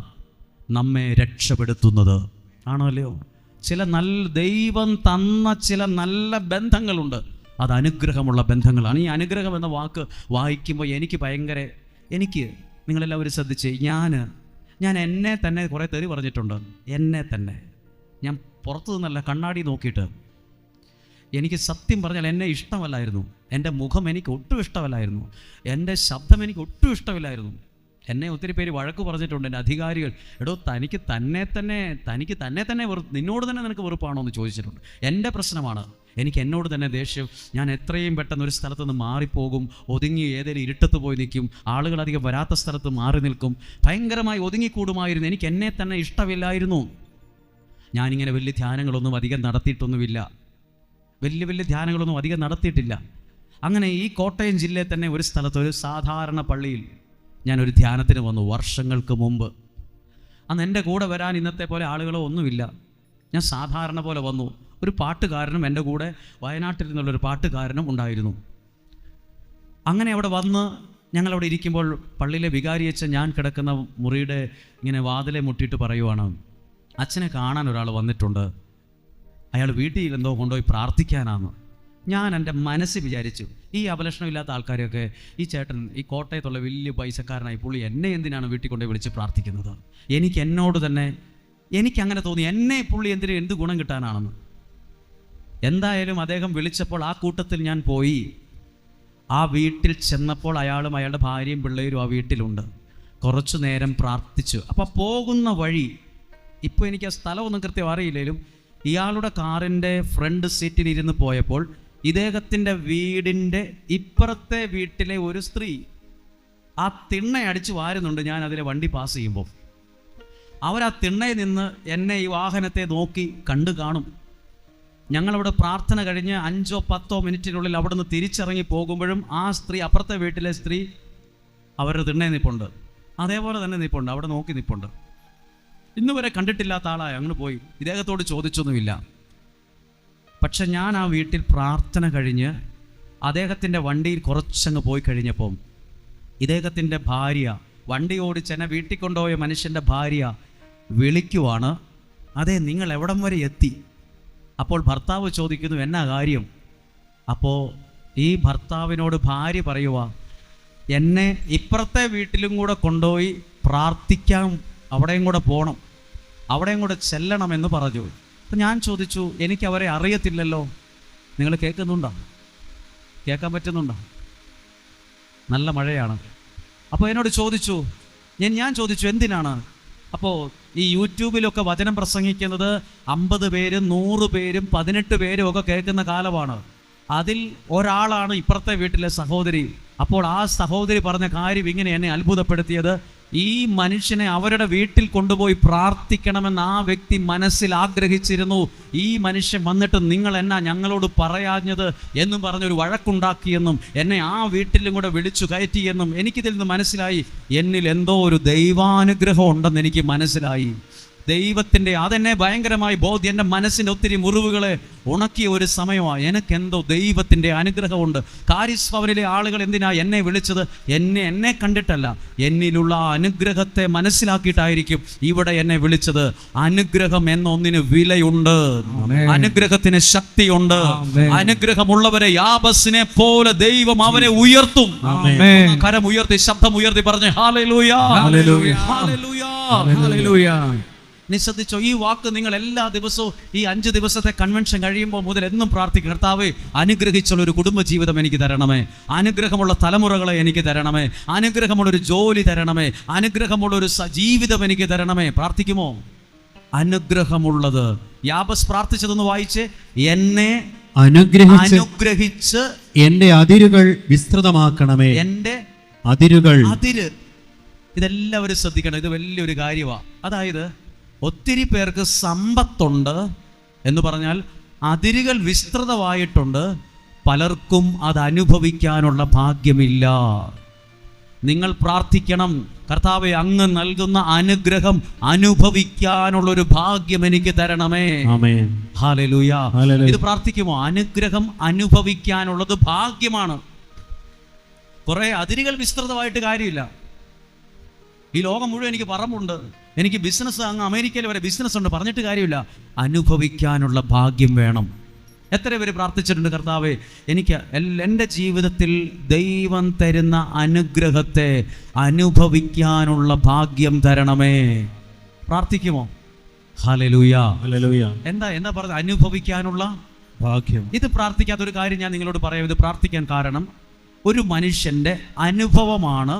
നമ്മെ രക്ഷപ്പെടുത്തുന്നത്. ആണല്ലോ, ചില ദൈവം തന്ന ചില നല്ല ബന്ധങ്ങളുണ്ട്, അത് അനുഗ്രഹമുള്ള ബന്ധങ്ങളാണ്. ഈ അനുഗ്രഹം എന്ന വാക്ക് വായിക്കുമ്പോൾ എനിക്ക് നിങ്ങളെല്ലാവരും ശ്രദ്ധിച്ച്, ഞാൻ എന്നെ തന്നെ കുറേ തെറി പറഞ്ഞിട്ടുണ്ട്. എന്നെ തന്നെ ഞാൻ പുറത്തു നിന്നല്ല, കണ്ണാടി നോക്കിയിട്ട്. എനിക്ക് സത്യം പറഞ്ഞാൽ എന്നെ ഇഷ്ടമല്ലായിരുന്നു, എൻ്റെ മുഖം എനിക്ക് ഒട്ടും ഇഷ്ടമല്ലായിരുന്നു, എൻ്റെ ശബ്ദം എനിക്ക് ഒട്ടും ഇഷ്ടമില്ലായിരുന്നു. എന്നെ ഒത്തിരി പേര് വഴക്ക് പറഞ്ഞിട്ടുണ്ട്, എൻ്റെ അധികാരികൾ. എടോ തനിക്ക് തന്നെ നിന്നോട് തന്നെ നിനക്ക് വെറുപ്പാണോ എന്ന് ചോദിച്ചിട്ടുണ്ട്. എൻ്റെ പ്രശ്നമാണ്, എനിക്ക് എന്നോട് തന്നെ ദേഷ്യം. ഞാൻ എത്രയും പെട്ടെന്ന് ഒരു സ്ഥലത്ത് നിന്ന് മാറിപ്പോകും, ഒതുങ്ങി ഏതെങ്കിലും ഇരുട്ടത്ത് പോയി നിൽക്കും, ആളുകൾ അധികം വരാത്ത സ്ഥലത്ത് മാറി നിൽക്കും, ഭയങ്കരമായി ഒതുങ്ങിക്കൂടുമായിരുന്നു. എനിക്ക് എന്നെ തന്നെ ഇഷ്ടമില്ലായിരുന്നു. ഞാനിങ്ങനെ വലിയ ധ്യാനങ്ങളൊന്നും അധികം നടത്തിയിട്ടില്ല. അങ്ങനെ ഈ കോട്ടയം ജില്ലയിൽ തന്നെ ഒരു സ്ഥലത്ത്, ഒരു സാധാരണ പള്ളിയിൽ ഞാനൊരു ധ്യാനത്തിന് വന്നു വർഷങ്ങൾക്ക് മുമ്പ്. അന്ന് എൻ്റെ കൂടെ വരാൻ ഇന്നത്തെ പോലെ ആളുകളോ ഒന്നുമില്ല. ഞാൻ സാധാരണ പോലെ വന്നു. ഒരു പാട്ടുകാരനും എൻ്റെ കൂടെ വയനാട്ടിൽ നിന്നുള്ളൊരു പാട്ടുകാരനും ഉണ്ടായിരുന്നു. അങ്ങനെ അവിടെ വന്ന് ഞങ്ങളവിടെ ഇരിക്കുമ്പോൾ പള്ളിയിലെ വികാരിയച്ഛൻ ഞാൻ കിടക്കുന്ന മുറിയുടെ ഇങ്ങനെ വാതിലെ മുട്ടിയിട്ട് പറയുവാണ്, അച്ഛനെ കാണാൻ ഒരാൾ വന്നിട്ടുണ്ട്, അയാൾ വീട്ടിൽ എന്തോ കൊണ്ടുപോയി പ്രാർത്ഥിക്കാനാണ്. ഞാൻ എൻ്റെ മനസ്സിൽ വിചാരിച്ചു, ഈ അപലക്ഷണമില്ലാത്ത ആൾക്കാരെയൊക്കെ ഈ ചേട്ടൻ ഈ കോട്ടയത്തുള്ള വലിയ പൈസക്കാരനായി പുള്ളി എന്നെ എന്തിനാണ് വീട്ടിൽ കൊണ്ടുപോയി വിളിച്ച് പ്രാർത്ഥിക്കുന്നത്? എന്നോട് തന്നെ എനിക്കങ്ങനെ തോന്നി, എന്നെ പുള്ളി എന്ത് ഗുണം കിട്ടാനാണെന്ന്. എന്തായാലും അദ്ദേഹം വിളിച്ചപ്പോൾ ആ കൂട്ടത്തിൽ ഞാൻ പോയി. ആ വീട്ടിൽ ചെന്നപ്പോൾ അയാളും അയാളുടെ ഭാര്യയും പിള്ളേരും ആ വീട്ടിലുണ്ട്. കുറച്ചു നേരം പ്രാർത്ഥിച്ചു. അപ്പോൾ പോകുന്ന വഴി, ഇപ്പോൾ എനിക്ക് ആ സ്ഥലമൊന്നും കൃത്യം അറിയില്ലെങ്കിലും, ഇയാളുടെ കാറിൻ്റെ ഫ്രണ്ട് സീറ്റിൽ ഇരുന്ന് പോയപ്പോൾ ഇദ്ദേഹത്തിൻ്റെ വീടിൻ്റെ ഇപ്പുറത്തെ വീട്ടിലെ ഒരു സ്ത്രീ ആ തിണ്ണയടിച്ച് വാരുന്നുണ്ട്. ഞാൻ അതിലെ വണ്ടി പാസ് ചെയ്യുമ്പോൾ അവരാ തിണ്ണയിൽ നിന്ന് എന്നെ ഈ വാഹനത്തെ നോക്കി കണ്ടു കാണും. ഞങ്ങളവിടെ പ്രാർത്ഥന കഴിഞ്ഞ് 5-10 മിനിറ്റിനുള്ളിൽ അവിടെ നിന്ന് തിരിച്ചിറങ്ങി പോകുമ്പോഴും ആ സ്ത്രീ, അപ്പുറത്തെ വീട്ടിലെ സ്ത്രീ അവരുടെ തിണ്ണയിൽ നിൽപ്പുണ്ട്. അതേപോലെ തന്നെ നിൽപ്പുണ്ട്, അവിടെ നോക്കി നിൽപ്പുണ്ട്. ഇന്നുവരെ കണ്ടിട്ടില്ലാത്ത ആളായി അങ്ങോട്ട് പോയി. ഇദ്ദേഹത്തോട് ചോദിച്ചൊന്നുമില്ല. പക്ഷെ ഞാൻ ആ വീട്ടിൽ പ്രാർത്ഥന കഴിഞ്ഞ് അദ്ദേഹത്തിൻ്റെ വണ്ടിയിൽ കുറച്ചങ്ങ് പോയി കഴിഞ്ഞപ്പം ഇദ്ദേഹത്തിൻ്റെ ഭാര്യ, വണ്ടി ഓടിച്ചെന്നെ വീട്ടിൽ കൊണ്ടുപോയ മനുഷ്യൻ്റെ ഭാര്യ വിളിക്കുവാണ്, അതെ നിങ്ങൾ എവിടം വരെ എത്തി? അപ്പോൾ ഭർത്താവ് ചോദിക്കുന്നു, എന്നാ കാര്യം? അപ്പോൾ ഈ ഭർത്താവിനോട് ഭാര്യ പറയുക, എന്നെ ഇപ്പുറത്തെ വീട്ടിലും കൂടെ കൊണ്ടുപോയി പ്രാർത്ഥിക്കാം, അവിടെയും കൂടെ പോകണം, അവിടെയും കൂടെ ചെല്ലണമെന്ന് പറഞ്ഞു. അപ്പം ഞാൻ ചോദിച്ചു, എനിക്ക് അവരെ അറിയത്തില്ലല്ലോ. നിങ്ങൾ കേൾക്കുന്നുണ്ടോ? കേൾക്കാൻ പറ്റുന്നുണ്ടോ? നല്ല മഴയാണ്. അപ്പോൾ എന്നോട് ചോദിച്ചു, ഞാൻ ചോദിച്ചു എന്തിനാണ്? അപ്പോൾ ഈ യൂട്യൂബിലൊക്കെ വചനം പ്രസംഗിക്കുന്നത് 50 പേരും 100 പേരും 18 പേരും ഒക്കെ കേൾക്കുന്ന കാലമാണ്. അതിൽ ഒരാളാണ് ഇപ്പുറത്തെ വീട്ടിലെ സഹോദരി. അപ്പോൾ ആ സഹോദരി പറഞ്ഞ കാര്യം ഇങ്ങനെ എന്നെ അത്ഭുതപ്പെടുത്തിയത്, ഈ മനുഷ്യനെ അവരുടെ വീട്ടിൽ കൊണ്ടുപോയി പ്രാർത്ഥിക്കണമെന്ന് ആ വ്യക്തി മനസ്സിൽ ആഗ്രഹിച്ചിരുന്നു. ഈ മനുഷ്യൻ വന്നിട്ട് നിങ്ങൾ എന്നാ ഞങ്ങളോട് പറയാഞ്ഞത് എന്നും പറഞ്ഞൊരു വഴക്കുണ്ടാക്കിയെന്നും എന്നെ ആ വീട്ടിലും കൂടെ വിളിച്ചു കയറ്റിയെന്നും എനിക്കിതിൽ നിന്ന് മനസ്സിലായി. എന്നിൽ എന്തോ ഒരു ദൈവാനുഗ്രഹം ഉണ്ടെന്ന് എനിക്ക് മനസ്സിലായി. ദൈവത്തിൻ്റെ അതെന്നെ ഭയങ്കരമായി ബോധ്യം. എൻ്റെ മനസ്സിൻ്റെ ഒത്തിരി മുറിവുകളെ ഉണക്കിയ ഒരു സമയമാണ്. എനിക്കെന്തോ ദൈവത്തിൻ്റെ അനുഗ്രഹമുണ്ട്. കാരിസ്ഭവനിലെ ആളുകൾ എന്തിനാ എന്നെ വിളിച്ചത്? എന്നെ കണ്ടിട്ടല്ല, എന്നിലുള്ള അനുഗ്രഹത്തെ മനസ്സിലാക്കിയിട്ടായിരിക്കും ഇവിടെ എന്നെ വിളിച്ചത്. അനുഗ്രഹം എന്നൊന്നിന് വിലയുണ്ട്, അനുഗ്രഹത്തിന് ശക്തിയുണ്ട്. അനുഗ്രഹമുള്ളവരെ യാബസിനെ പോലെ ദൈവം അവനെ ഉയർത്തും. കരം ഉയർത്തി, ശബ്ദം ഉയർത്തി പറഞ്ഞ് ഹല്ലേലൂയ, ഹല്ലേലൂയ, ഹല്ലേലൂയ. നീ ശ്രദ്ധിച്ചോ, ഈ വാക്ക് നിങ്ങൾ എല്ലാ ദിവസവും ഈ 5 ദിവസത്തെ കൺവെൻഷൻ കഴിയുമ്പോൾ മുതൽ എന്നും പ്രാർത്ഥിക്കും, കർത്താവേ അനുഗ്രഹിച്ചുള്ള ഒരു കുടുംബജീവിതം എനിക്ക് തരണമേ, അനുഗ്രഹമുള്ള തലമുറകളെ എനിക്ക് തരണമേ, അനുഗ്രഹമുള്ളൊരു ജോലി തരണമേ, അനുഗ്രഹമുള്ളൊരു ജീവിതം എനിക്ക് തരണമേ. പ്രാർത്ഥിക്കുമോ? അനുഗ്രഹമുള്ളത്. യാബസ് പ്രാർത്ഥിച്ചതൊന്ന് വായിച്ച്, എന്നെ അനുഗ്രഹിച്ച് എന്റെ അതിരുകൾ വിസ്തൃതമാക്കണമേ. എന്റെ അതിര്. ഇതെല്ലാവരും ശ്രദ്ധിക്കണം, ഇത് വലിയൊരു കാര്യമാണ്. അതായത് ഒത്തിരി പേർക്ക് സമ്പത്തുണ്ട് എന്ന് പറഞ്ഞാൽ അതിരുകൾ വിസ്തൃതമായിട്ടുണ്ട്, പലർക്കും അത് അനുഭവിക്കാനുള്ള ഭാഗ്യമില്ല. നിങ്ങൾ പ്രാർത്ഥിക്കണം, കർത്താവേ അങ്ങ് നൽകുന്ന അനുഗ്രഹം അനുഭവിക്കാനുള്ളൊരു ഭാഗ്യം എനിക്ക് തരണമേ. ആമേൻ, ഹല്ലേലൂയ. ഹല്ലേലൂയ. ഇത് പ്രാർത്ഥിക്കുമോ? അനുഗ്രഹം അനുഭവിക്കാനുള്ളത് ഭാഗ്യമാണ്. കുറെ അതിരുകൾ വിസ്തൃതമായിട്ട് കാര്യമില്ല. ഈ ലോകം മുഴുവൻ എനിക്ക് പറമ്പുണ്ട്, എനിക്ക് ബിസിനസ്, അങ്ങ് അമേരിക്കയിൽ വരെ ബിസിനസ് ഉണ്ട്, പറഞ്ഞിട്ട് കാര്യമില്ല. അനുഭവിക്കാനുള്ള ഭാഗ്യം വേണം. എത്ര പേര് പ്രാർത്ഥിച്ചിട്ടുണ്ട്, കർത്താവേ എനിക്ക് എൻ്റെ ജീവിതത്തിൽ ദൈവം തരുന്ന അനുഗ്രഹത്തെ അനുഭവിക്കാനുള്ള ഭാഗ്യം തരണമേ. പ്രാർത്ഥിക്കുമോ? Hallelujah, hallelujah. എന്താ പറഞ്ഞത്? അനുഭവിക്കാനുള്ള ഭാഗ്യം. ഇത് പ്രാർത്ഥിക്കാത്തൊരു കാര്യം ഞാൻ നിങ്ങളോട് പറയാം. ഇത് പ്രാർത്ഥിക്കാൻ കാരണം ഒരു മനുഷ്യൻ്റെ അനുഭവമാണ്,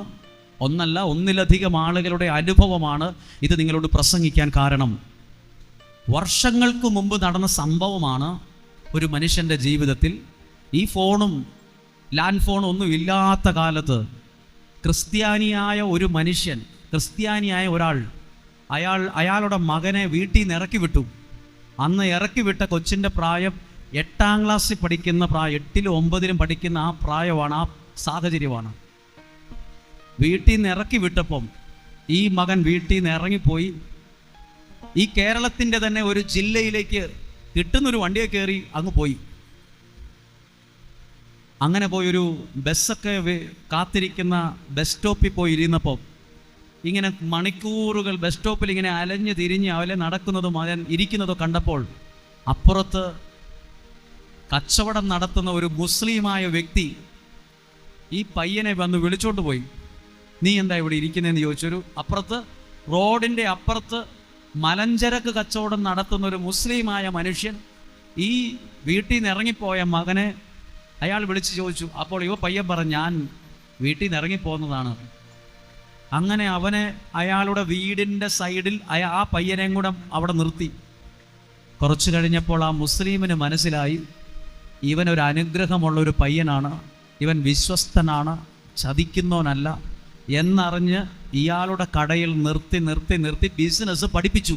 ഒന്നിലധികം ആളുകളുടെ അനുഭവമാണ് ഇത് നിങ്ങളോട് പ്രസംഗിക്കാൻ കാരണം. വർഷങ്ങൾക്ക് മുമ്പ് നടന്ന സംഭവമാണ് ഒരു മനുഷ്യൻ്റെ ജീവിതത്തിൽ. ഈ ഫോണും ലാൻഡ് ഫോണും ഒന്നും ഇല്ലാത്ത കാലത്ത് ക്രിസ്ത്യാനിയായ ഒരു മനുഷ്യൻ, ക്രിസ്ത്യാനിയായ ഒരാൾ, അയാളുടെ മകനെ വീട്ടിൽ നിന്ന് ഇറക്കി വിട്ടു. അന്ന് ഇറക്കി വിട്ട കൊച്ചിൻ്റെ പ്രായം 8ാം ക്ലാസ്സിൽ പഠിക്കുന്ന പ്രായം, 8ലും 9ലും പഠിക്കുന്ന ആ പ്രായമാണ്, ആ സാഹചര്യമാണ്. വീട്ടിൽ നിന്ന് ഇറക്കി വിട്ടപ്പം ഈ മകൻ വീട്ടിൽ നിന്ന് ഇറങ്ങിപ്പോയി. ഈ കേരളത്തിൻ്റെ തന്നെ ഒരു ജില്ലയിലേക്ക് കിട്ടുന്നൊരു വണ്ടിയെ കയറി അങ്ങ് പോയി. അങ്ങനെ പോയൊരു ബസ്സൊക്കെ കാത്തിരിക്കുന്ന ബസ് സ്റ്റോപ്പിൽ പോയി ഇരുന്നപ്പോൾ ഇങ്ങനെ മണിക്കൂറുകൾ ബസ് സ്റ്റോപ്പിൽ ഇങ്ങനെ അലഞ്ഞ് തിരിഞ്ഞ് അവലെ നടക്കുന്നതും അവൻ ഇരിക്കുന്നതോ കണ്ടപ്പോൾ അപ്പുറത്ത് കച്ചവടം നടത്തുന്ന ഒരു മുസ്ലിമായ വ്യക്തി ഈ പയ്യനെ വന്ന് വിളിച്ചോണ്ട് പോയി. നീ എന്താ ഇവിടെ ഇരിക്കുന്നതെന്ന് ചോദിച്ചൊരു അപ്പുറത്ത് റോഡിൻ്റെ അപ്പുറത്ത് മലഞ്ചരക്ക് കച്ചവടം നടത്തുന്ന ഒരു മുസ്ലിമായ മനുഷ്യൻ ഈ വീട്ടിൽ നിന്ന് ഇറങ്ങിപ്പോയ മകനെ അയാൾ വിളിച്ച് ചോദിച്ചു. അപ്പോൾ പയ്യൻ പറഞ്ഞു, ഞാൻ വീട്ടിൽ നിന്ന് ഇറങ്ങിപ്പോകുന്നതാണ്. അങ്ങനെ അവനെ അയാളുടെ വീടിൻ്റെ സൈഡിൽ ആ പയ്യനെയും കൂടെ അവിടെ നിർത്തി. കുറച്ച് കഴിഞ്ഞപ്പോൾ ആ മുസ്ലിമിന് മനസ്സിലായി ഇവനൊരു അനുഗ്രഹമുള്ളൊരു പയ്യനാണ്, ഇവൻ വിശ്വസ്തനാണ്, ചതിക്കുന്നവനല്ല എന്നറിഞ്ഞ് ഇയാളുടെ കടയിൽ നിർത്തി ബിസിനസ് പഠിപ്പിച്ചു.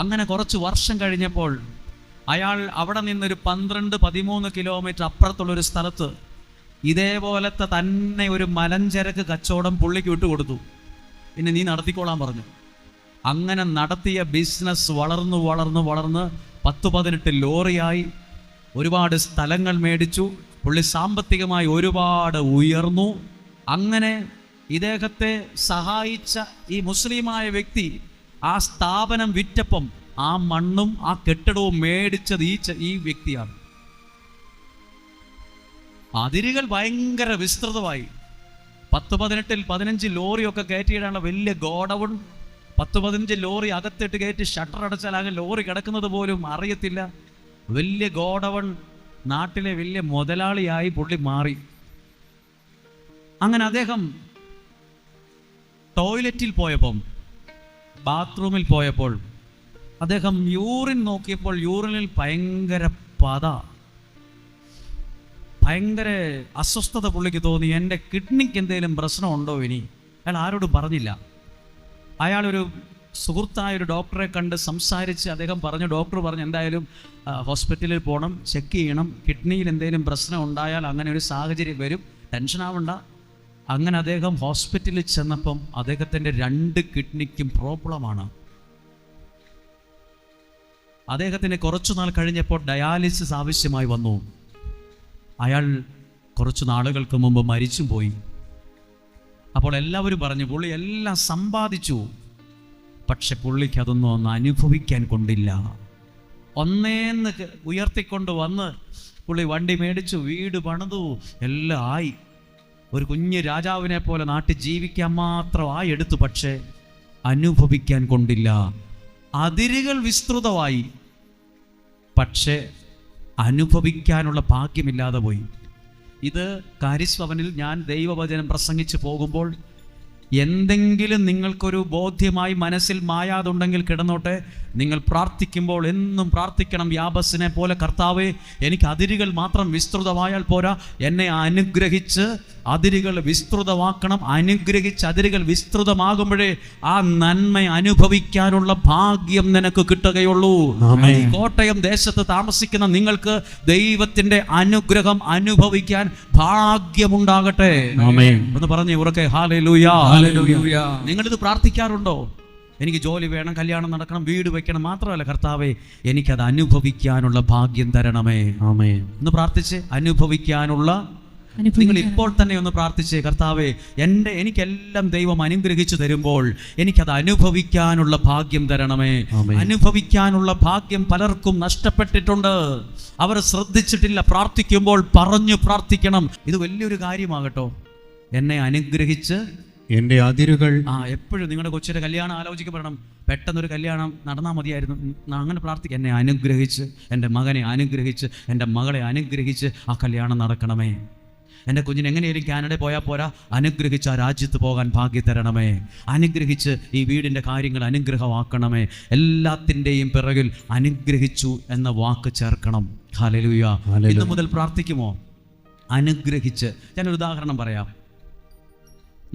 അങ്ങനെ കുറച്ച് വർഷം കഴിഞ്ഞപ്പോൾ അയാൾ അവിടെ നിന്നൊരു 12-13 കിലോമീറ്റർ അപ്പുറത്തുള്ളൊരു സ്ഥലത്ത് ഇതേപോലത്തെ തന്നെ ഒരു മലഞ്ചരക്ക് കച്ചവടം പുള്ളിക്ക് വിട്ടുകൊടുത്തു. പിന്നെ നീ നടത്തിക്കോളാൻ പറഞ്ഞു. അങ്ങനെ നടത്തിയ ബിസിനസ് വളർന്ന് 10-18 ലോറിയായി, ഒരുപാട് സ്ഥലങ്ങൾ മേടിച്ചു. പുള്ളി സാമ്പത്തികമായി ഒരുപാട് ഉയർന്നു. അങ്ങനെ ഇദ്ദേഹത്തെ സഹായിച്ച ഈ മുസ്ലിമായ വ്യക്തി ആ സ്ഥാപനം വിറ്റപ്പം ആ മണ്ണും ആ കെട്ടിടവും മേടിച്ചത് ഈ വ്യക്തിയാണ്. അതിരുകൾ ഭയങ്കര വിസ്തൃതമായി. 10-18-15 ലോറിയൊക്കെ കയറ്റിയിടാനുള്ള വലിയ ഗോഡൗൺ, 10-15 ലോറി അകത്തിട്ട് കയറ്റി ഷട്ടർ അടച്ചാൽ അങ്ങ് ലോറി കിടക്കുന്നത് പോലും അറിയത്തില്ല. വലിയ ഗോഡൗൺ, നാട്ടിലെ വലിയ മുതലാളിയായി പുള്ളി മാറി. അങ്ങനെ അദ്ദേഹം ടോയ്ലറ്റിൽ പോയപ്പം, ബാത്റൂമിൽ പോയപ്പോൾ അദ്ദേഹം യൂറിൻ നോക്കിയപ്പോൾ യൂറിനിൽ ഭയങ്കര ഭയങ്കര അസ്വസ്ഥത പുള്ളിക്ക് തോന്നി. എൻ്റെ കിഡ്നിക്ക് എന്തെങ്കിലും പ്രശ്നമുണ്ടോ ഇനി? അയാൾ ആരോടും പറഞ്ഞില്ല. അയാളൊരു സുഹൃത്തായൊരു ഡോക്ടറെ കണ്ട് സംസാരിച്ച് അദ്ദേഹം പറഞ്ഞു, ഡോക്ടർ പറഞ്ഞു എന്തായാലും ഹോസ്പിറ്റലിൽ പോകണം, ചെക്ക് ചെയ്യണം, കിഡ്നിയിൽ എന്തെങ്കിലും പ്രശ്നം ഉണ്ടായാൽ അങ്ങനെ ഒരു സാഹചര്യം വരും, ടെൻഷനാവണ്ട. അങ്ങനെ അദ്ദേഹം ഹോസ്പിറ്റലിൽ ചെന്നപ്പം അദ്ദേഹത്തിൻ്റെ 2 കിഡ്നിക്കും പ്രോബ്ലമാണ്. അദ്ദേഹത്തിന് കുറച്ചു നാൾ കഴിഞ്ഞപ്പോൾ ഡയാലിസിസ് ആവശ്യമായി വന്നു. അയാൾ കുറച്ച് നാളുകൾക്ക് മുമ്പ് മരിച്ചും പോയി. അപ്പോൾ എല്ലാവരും പറഞ്ഞു പുള്ളി എല്ലാം സമ്പാദിച്ചു, പക്ഷെ പുള്ളിക്ക് അതൊന്നും അനുഭവിക്കാൻ കൊണ്ടില്ല. ഒന്നേന്ന് ഉയർത്തിക്കൊണ്ട് വന്ന് പുള്ളി വണ്ടി മേടിച്ചു, വീട് പണിതു, എല്ലാം ആയി, ഒരു കുഞ്ഞ് രാജാവിനെ പോലെ നാട്ടിൽ ജീവിക്കാൻ മാത്രമായി എടുത്തു, പക്ഷേ അനുഭവിക്കാൻ കൊണ്ടില്ല. അതിരുകൾ വിസ്തൃതമായി, പക്ഷേ അനുഭവിക്കാനുള്ള ഭാഗ്യമില്ലാതെ പോയി. ഇത് കാരിസ്ഭവനിൽ ഞാൻ ദൈവവചനം പ്രസംഗിച്ച് പോകുമ്പോൾ എന്തെങ്കിലും നിങ്ങൾക്കൊരു ബോധ്യമായി മനസ്സിൽ മായാതുണ്ടെങ്കിൽ കിടന്നോട്ടെ. നിങ്ങൾ പ്രാർത്ഥിക്കുമ്പോൾ എന്നും പ്രാർത്ഥിക്കണം, യാബസിനെ പോലെ, കർത്താവേ എനിക്ക് അതിരുകൾ മാത്രം വിസ്തൃതമായാൽ പോരാ, എന്നെ അനുഗ്രഹിച്ച് അതിരുകൾ വിസ്തൃതമാക്കണം. അനുഗ്രഹിച്ച് അതിരുകൾ വിസ്തൃതമാകുമ്പോഴേ ആ നന്മ അനുഭവിക്കാനുള്ള ഭാഗ്യം നിനക്ക് കിട്ടുകയുള്ളൂ. കോട്ടയം ദേശത്ത് താമസിക്കുന്ന നിങ്ങൾക്ക് ദൈവത്തിന്റെ അനുഗ്രഹം അനുഭവിക്കാൻ ഭാഗ്യമുണ്ടാകട്ടെ. എന്ന് പറഞ്ഞ് ഉറക്കെ ഹല്ലേലൂയ. നിങ്ങളിത് പ്രാർത്ഥിക്കാറുണ്ടോ? എനിക്ക് ജോലി വേണം, കല്യാണം നടക്കണം, വീട് വെക്കണം, മാത്രമല്ല കർത്താവേ എനിക്കത് അനുഭവിക്കാനുള്ള ഭാഗ്യം തരണമേ. ഒന്ന് പ്രാർത്ഥിച്ച് അനുഭവിക്കാനുള്ള. നിങ്ങൾ ഇപ്പോൾ തന്നെ ഒന്ന് പ്രാർത്ഥിച്ചേ, കർത്താവേ എനിക്കെല്ലാം ദൈവം അനുഗ്രഹിച്ചു തരുമ്പോൾ എനിക്കത് അനുഭവിക്കാനുള്ള ഭാഗ്യം തരണമേ. അനുഭവിക്കാനുള്ള ഭാഗ്യം പലർക്കും നഷ്ടപ്പെട്ടിട്ടുണ്ട്, അവർ ശ്രദ്ധിച്ചിട്ടില്ല. പ്രാർത്ഥിക്കുമ്പോൾ പറഞ്ഞു പ്രാർത്ഥിക്കണം. ഇത് വലിയൊരു കാര്യമാകട്ടോ. എന്നെ അനുഗ്രഹിച്ച് എൻ്റെ അതിരുകൾ. എപ്പോഴും നിങ്ങളുടെ കൊച്ചിയുടെ കല്യാണം ആലോചിക്കപ്പെടണം. പെട്ടെന്നൊരു കല്യാണം നടന്നാൽ മതിയായിരുന്നു. അങ്ങനെ പ്രാർത്ഥിക്കുക, എന്നെ അനുഗ്രഹിച്ച്, എൻ്റെ മകനെ അനുഗ്രഹിച്ച്, എൻ്റെ മകളെ അനുഗ്രഹിച്ച് ആ കല്യാണം നടക്കണമേ. എൻ്റെ കുഞ്ഞിന് എങ്ങനെയായാലും കാനഡയിൽ പോയാൽ പോരാ, അനുഗ്രഹിച്ച് ആ രാജ്യത്ത് പോകാൻ ഭാഗ്യം തരണമേ. അനുഗ്രഹിച്ച് ഈ വീടിൻ്റെ കാര്യങ്ങൾ അനുഗ്രഹമാക്കണമേ. എല്ലാത്തിൻ്റെയും പിറകിൽ അനുഗ്രഹിച്ചു എന്ന വാക്ക് ചേർക്കണം. ഹല്ലേലൂയ. ഇന്നു മുതൽ പ്രാർത്ഥിക്കുമോ? അനുഗ്രഹിച്ച്. ഞാനൊരു ഉദാഹരണം പറയാം.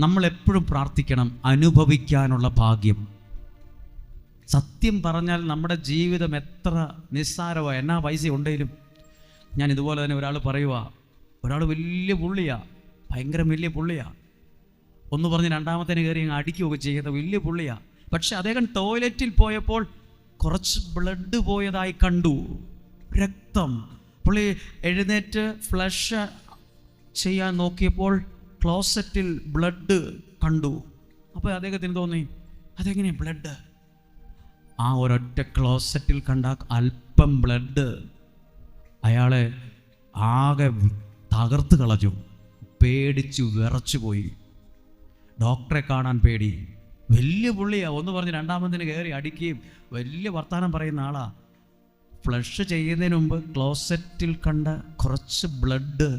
നമ്മൾ എപ്പോഴും പ്രാർത്ഥിക്കണം അനുഭവിക്കാനുള്ള ഭാഗ്യം. സത്യം പറഞ്ഞാൽ നമ്മുടെ ജീവിതം എത്ര നിസ്സാരമാണ്, എന്നാ പൈസ ഉണ്ടെങ്കിലും. ഞാൻ ഇതുപോലെ തന്നെ ഒരാൾ പറയുക, ഒരാൾ വലിയ പുള്ളിയാ, ഭയങ്കര വലിയ പുള്ളിയാ, ഒന്ന് പറഞ്ഞ് രണ്ടാമത്തേന് കയറി അങ്ങ് അടിക്കുകയൊക്കെ ചെയ്യുന്ന വലിയ പുള്ളിയാ. പക്ഷെ അദ്ദേഹം ടോയ്ലറ്റിൽ പോയപ്പോൾ കുറച്ച് ബ്ലഡ് പോയതായി കണ്ടു, രക്തം. പുള്ളി എഴുന്നേറ്റ് ഫ്ലഷ് ചെയ്യാൻ നോക്കിയപ്പോൾ ക്ലോസറ്റിൽ ബ്ലഡ് കണ്ടു. അപ്പോൾ അദ്ദേഹത്തിന് തോന്നി, അതെങ്ങനെ ബ്ലഡ്? ആ ഒരൊറ്റ ക്ലോസറ്റിൽ കണ്ട അല്പം ബ്ലഡ് അയാളെ ആകെ തകർത്ത് കളഞ്ഞു. പേടിച്ചു വിറച്ചു പോയി. ഡോക്ടറെ കാണാൻ പേടി. വലിയ പുള്ളിയാണ്, ഒന്ന് പറഞ്ഞ് രണ്ടാമതിന് കയറി അടിക്കുകയും വലിയ വർത്തമാനം പറയുന്ന ആളാ. ഫ്ലഷ് ചെയ്യുന്നതിന് മുമ്പ് ക്ലോസറ്റിൽ കണ്ട കുറച്ച് ബ്ലഡ്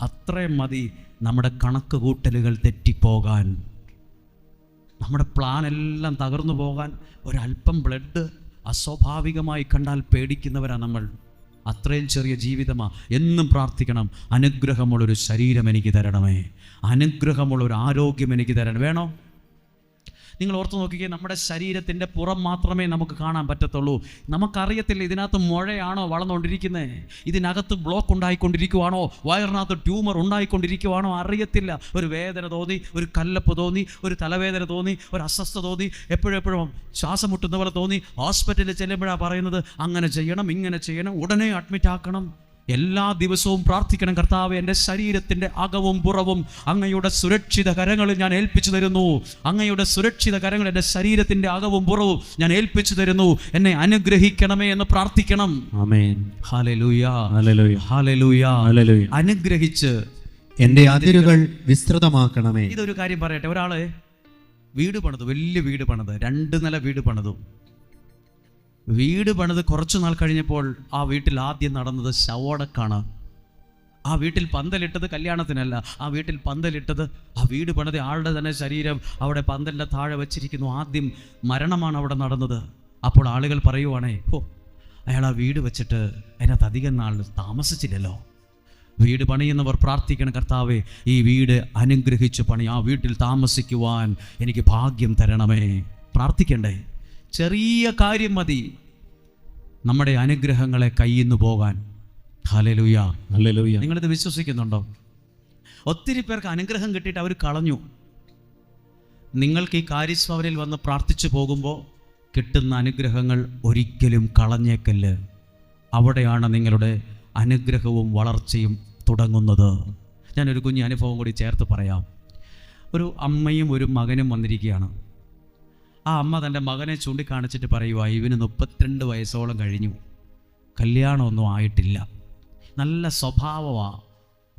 അത്രയും മതി നമ്മുടെ കണക്ക് കൂട്ടലുകൾ തെറ്റിപ്പോകാൻ, നമ്മുടെ പ്ലാൻ എല്ലാം തകർന്നു പോകാൻ. ഒരല്പം ബ്ലഡ് അസ്വാഭാവികമായി കണ്ടാൽ പേടിക്കുന്നവരാണ് നമ്മൾ. അത്രയും ചെറിയ ജീവിതമാണ്. എന്നും പ്രാർത്ഥിക്കണം, അനുഗ്രഹമുള്ളൊരു ശരീരം എനിക്ക് തരണമേ, അനുഗ്രഹമുള്ളൊരു ആരോഗ്യം എനിക്ക് തരണം. വേണോ? നിങ്ങൾ ഓർത്ത് നോക്കിക്കേ, നമ്മുടെ ശരീരത്തിൻ്റെ പുറം മാത്രമേ നമുക്ക് കാണാൻ പറ്റത്തുള്ളൂ. നമുക്കറിയത്തില്ല ഇതിനകത്ത് മുഴയാണോ വളർന്നുകൊണ്ടിരിക്കുന്നത്, ഇതിനകത്ത് ബ്ലോക്ക് ഉണ്ടായിക്കൊണ്ടിരിക്കുവാണോ, വയറിനകത്ത് ട്യൂമർ ഉണ്ടായിക്കൊണ്ടിരിക്കുവാണോ, അറിയത്തില്ല. ഒരു വേദന തോന്നി, ഒരു കല്ലപ്പ് തോന്നി, ഒരു തലവേദന തോന്നി, ഒരു അസ്വസ്ഥത തോന്നി, എപ്പോഴും ശ്വാസം മുട്ടുന്ന പോലെ തോന്നി, ഹോസ്പിറ്റലിൽ ചെല്ലുമ്പോഴാണ് പറയുന്നത് അങ്ങനെ ചെയ്യണം, ഇങ്ങനെ ചെയ്യണം, ഉടനെ അഡ്മിറ്റ് ആക്കണം. എല്ലാ ദിവസവും പ്രാർത്ഥിക്കണം, കർത്താവേ എൻ്റെ ശരീരത്തിൻ്റെ അകവും പുറവും അങ്ങയുടെ സുരക്ഷിത കരങ്ങളിൽ ഞാൻ ഏൽപ്പിച്ചു തരുന്നു. അങ്ങയുടെ സുരക്ഷിത കരങ്ങൾ എൻ്റെ ശരീരത്തിൻ്റെ അകവും പുറവും ഞാൻ ഏൽപ്പിച്ചു തരുന്നു. എന്നെ അനുഗ്രഹിക്കണമേ എന്ന് പ്രാർത്ഥിക്കണം. Amen. Hallelujah, hallelujah, hallelujah, hallelujah. അനുഗ്രഹിച്ച് എൻ്റെ അതിരുകൾ വിസ്തൃതമാക്കണമേ. ഇതൊരു കാര്യം പറയട്ടെ. ഒരാള് വീട് പണിതു, വലിയ വീട് പണിത്, 2 നില വീട് പണിതു. വീട് പണിത് കുറച്ചു നാൾ കഴിഞ്ഞപ്പോൾ ആ വീട്ടിൽ ആദ്യം നടന്നത് ശവോടക്കാണ്. ആ വീട്ടിൽ പന്തലിട്ടത് കല്യാണത്തിനല്ല, ആ വീട്ടിൽ പന്തലിട്ടത് ആ വീട് പണിത ആളുടെ തന്നെ ശരീരം അവിടെ പന്തലിൻ്റെ താഴെ വെച്ചിരിക്കുന്നു. ആദ്യം മരണമാണ് അവിടെ നടന്നത്. അപ്പോൾ ആളുകൾ പറയുവാണേ, അയാൾ ആ വീട് വെച്ചിട്ട് അതിനകത്ത് അധികം നാൾ താമസിച്ചില്ലല്ലോ. വീട് പണിയുന്നവർ പ്രാർത്ഥിക്കണം, കർത്താവേ ഈ വീട് അനുഗ്രഹിച്ച് പണി, ആ വീട്ടിൽ താമസിക്കുവാൻ എനിക്ക് ഭാഗ്യം തരണമേ. പ്രാർത്ഥിക്കണ്ടേ? ചെറിയ കാര്യം മതി നമ്മുടെ അനുഗ്രഹങ്ങളെ കയ്യിൽ നിന്ന് പോകാൻ. Hallelujah, hallelujah. നിങ്ങളിത് വിശ്വസിക്കുന്നുണ്ടോ? ഒത്തിരി പേർക്ക് അനുഗ്രഹം കിട്ടിയിട്ട് അവർ കളഞ്ഞു. നിങ്ങൾക്ക് ഈ കാര്യസ്ഭവനിൽ വന്ന് പ്രാർത്ഥിച്ചു പോകുമ്പോൾ കിട്ടുന്ന അനുഗ്രഹങ്ങൾ ഒരിക്കലും കളഞ്ഞേക്കല്ല്. അവിടെയാണ് നിങ്ങളുടെ അനുഗ്രഹവും വളർച്ചയും തുടങ്ങുന്നത്. ഞാനൊരു കുഞ്ഞു അനുഭവം കൂടി ചേർത്ത് പറയാം. ഒരു അമ്മയും ഒരു മകനും വന്നിരിക്കുകയാണ്. ആ അമ്മ തൻ്റെ മകനെ ചൂണ്ടിക്കാണിച്ചിട്ട് പറയുക, ഇവന് 32 വയസ്സോളം കഴിഞ്ഞു, കല്യാണമൊന്നും ആയിട്ടില്ല, നല്ല സ്വഭാവമാണ്,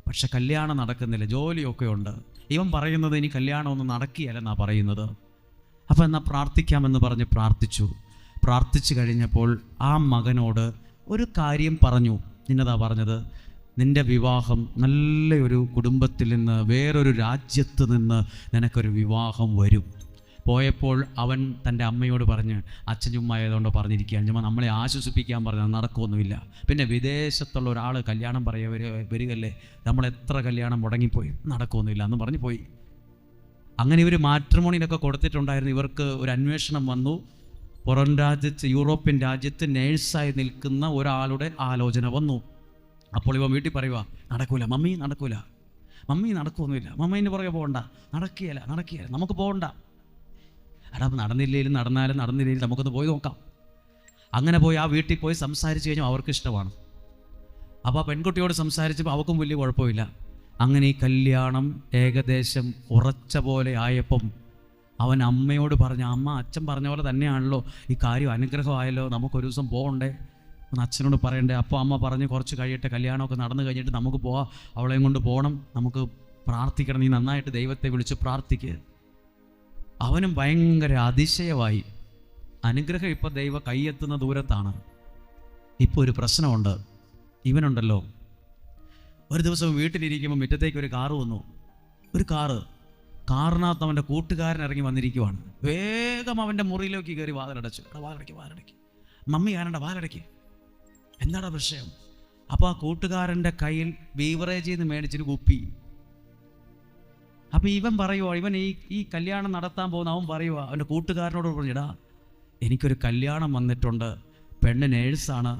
പക്ഷെ കല്യാണം നടക്കുന്നില്ല, ജോലിയൊക്കെ ഉണ്ട്. ഇവൻ പറയുന്നത് ഇനി കല്യാണമൊന്നും നടക്കുകയല്ലെന്നാണ് പറയുന്നത്. അപ്പോൾ എന്നാൽ പ്രാർത്ഥിക്കാമെന്ന് പറഞ്ഞ് പ്രാർത്ഥിച്ചു കഴിഞ്ഞപ്പോൾ ആ മകനോട് ഒരു കാര്യം പറഞ്ഞു. നിന്നതാ പറഞ്ഞത്, നിൻ്റെ വിവാഹം നല്ലൊരു കുടുംബത്തിൽ നിന്ന്, വേറൊരു രാജ്യത്ത് നിന്ന് നിനക്കൊരു വിവാഹം വരും. പോയപ്പോൾ അവൻ തൻ്റെ അമ്മയോട് പറഞ്ഞ്, അച്ഛൻ ചുമ്മാ ആയതുകൊണ്ട് പറഞ്ഞിരിക്കുകയാണ്, ചുമ്മാ നമ്മളെ ആശ്വസിപ്പിക്കാൻ പറഞ്ഞാൽ നടക്കുമൊന്നുമില്ല. പിന്നെ വിദേശത്തുള്ള ഒരാൾ കല്യാണം വരികയല്ലേ, നമ്മളെത്ര കല്യാണം മുടങ്ങിപ്പോയി, നടക്കുമൊന്നുമില്ല എന്ന് പറഞ്ഞു പോയി. അങ്ങനെ ഇവർ മാട്രിമോണിയിലൊക്കെ കൊടുത്തിട്ടുണ്ടായിരുന്നു. ഇവർക്ക് ഒരു അന്വേഷണം വന്നു. പുറം രാജ്യത്ത്, യൂറോപ്യൻ രാജ്യത്ത് നേഴ്സായി നിൽക്കുന്ന ഒരാളുടെ ആലോചന വന്നു. അപ്പോൾ ഇവൻ വീട്ടിൽ പറയുക, നടക്കൂല മമ്മി, നടക്കൂല മമ്മി, നടക്കുമൊന്നുമില്ല, മമ്മീൻ്റെ പുറകെ പോകണ്ട, നടക്കുകയില്ല, നമുക്ക് പോകണ്ട. എടാ, നടന്നില്ലെങ്കിലും നടന്നില്ലെങ്കിലും നമുക്കൊന്ന് പോയി നോക്കാം. അങ്ങനെ പോയി ആ വീട്ടിൽ പോയി സംസാരിച്ച് കഴിഞ്ഞാൽ അവർക്ക് ഇഷ്ടമാണ്. അപ്പോൾ ആ പെൺകുട്ടിയോട് സംസാരിച്ചപ്പോൾ അവർക്കും വലിയ കുഴപ്പമില്ല. അങ്ങനെ ഈ കല്യാണം ഏകദേശം ഉറച്ച പോലെ ആയപ്പം അവൻ അമ്മയോട് പറഞ്ഞു, അമ്മ അച്ഛൻ പറഞ്ഞ പോലെ തന്നെയാണല്ലോ, ഈ കാര്യം അനുഗ്രഹമായല്ലോ, നമുക്കൊരു ദിവസം പോകണ്ടേ എന്ന് അച്ഛനോട് പറയണ്ടേ. അപ്പോൾ അമ്മ പറഞ്ഞ് കുറച്ച് കഴിയട്ടെ, കല്യാണമൊക്കെ നടന്നു കഴിഞ്ഞിട്ട് നമുക്ക് പോവാം, അവളെയും കൊണ്ട് പോകണം, നമുക്ക് പ്രാർത്ഥിക്കണം, നീ നന്നായിട്ട് ദൈവത്തെ വിളിച്ച് പ്രാർത്ഥിക്കുക. അവനും ഭയങ്കര അതിശയമായി. അനുഗ്രഹം ഇപ്പോൾ ദൈവ കൈയെത്തുന്ന ദൂരത്താണ്. ഇപ്പോൾ ഒരു പ്രശ്നമുണ്ട്. ഇവനുണ്ടല്ലോ, ഒരു ദിവസം വീട്ടിലിരിക്കുമ്പോൾ മുറ്റത്തേക്ക് ഒരു കാറ് വന്നു. ഒരു കാറിനകത്ത് അവൻ്റെ കൂട്ടുകാരൻ ഇറങ്ങി വന്നിരിക്കുവാണ്. വേഗം അവൻ്റെ മുറിയിലേക്ക് കയറി വാതിലടച്ചു. വാതിലടയ്ക്ക് മമ്മി, ആരണ്ട വാതിലടയ്ക്ക്, എന്താടാ വിഷയം? അപ്പോൾ ആ കൂട്ടുകാരൻ്റെ കയ്യിൽ ബീവറേജിൽ നിന്ന് മേടിച്ചൊരു കുപ്പി. അപ്പോൾ ഇവൻ പറയുക, ഇവൻ ഈ കല്യാണം നടത്താൻ പോകുന്ന അവൻ പറയുക, അവൻ്റെ കൂട്ടുകാരനോട് പറഞ്ഞിടാ, എനിക്കൊരു കല്യാണം വന്നിട്ടുണ്ട്, പെണ്ണ് നേഴ്സാണ്,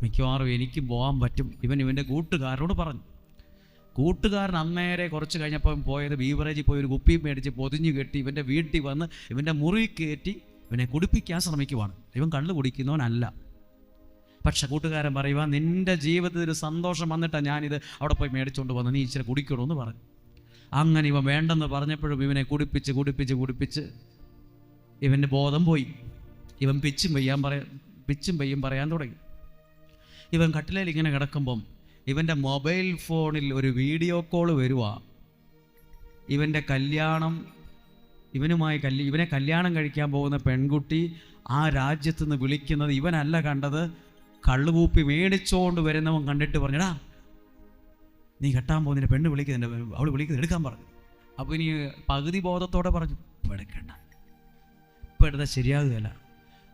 മിക്കവാറും എനിക്ക് പോകാൻ പറ്റും. ഇവൻ്റെ കൂട്ടുകാരനോട് പറഞ്ഞു. കൂട്ടുകാരൻ അന്നേരെ കുറച്ച് കഴിഞ്ഞപ്പോൾ പോയത് ബീവറേജിൽ പോയി ഒരു കുപ്പി മേടിച്ച് പൊതിഞ്ഞു കെട്ടി ഇവൻ്റെ വീട്ടിൽ വന്ന് ഇവൻ്റെ മുറി കയറ്റി ഇവനെ കുടിപ്പിക്കാൻ ശ്രമിക്കുവാണ്. ഇവൻ കള്ളു കുടിക്കുന്നവനല്ല. പക്ഷെ കൂട്ടുകാരൻ പറയുക, നിൻ്റെ ജീവിതത്തിൽ ഒരു സന്തോഷം വന്നിട്ടാണ് ഞാനിത് അവിടെ പോയി മേടിച്ചുകൊണ്ട് വന്ന്, നീ ഇച്ചിരി കുടിക്കണമെന്ന് പറഞ്ഞു. അങ്ങനെ ഇവൻ വേണ്ടെന്ന് പറഞ്ഞപ്പോഴും ഇവനെ കുടിപ്പിച്ച് ഇവൻ്റെ ബോധം പോയി. ഇവൻ പിച്ചും പെയ്യും പറയാൻ തുടങ്ങി. ഇവൻ കട്ടിലേൽ ഇങ്ങനെ കിടക്കുമ്പം ഇവൻ്റെ മൊബൈൽ ഫോണിൽ ഒരു വീഡിയോ കോൾ വരുവാ. ഇവൻ്റെ കല്യാണം, ഇവനെ കല്യാണം കഴിക്കാൻ പോകുന്ന പെൺകുട്ടി ആ രാജ്യത്തു നിന്ന് വിളിക്കുന്നത് ഇവനല്ല കണ്ടത്, കള്ളുകൂപ്പി മേടിച്ചോണ്ട് വരുന്നവൻ കണ്ടിട്ട് പറഞ്ഞടാ നീ കെട്ടാൻ പോകുന്നതിൻ്റെ പെണ്ണ് വിളിക്കുന്നുണ്ട്, അവൾ വിളിക്കുന്നത് എടുക്കാൻ പറഞ്ഞു. അപ്പോൾ ഇനി പകുതി ബോധത്തോടെ പറഞ്ഞു ഇപ്പോൾ എടുക്കണ്ട, ഇപ്പോൾ എടുത്താൽ ശരിയാകുകയല്ല.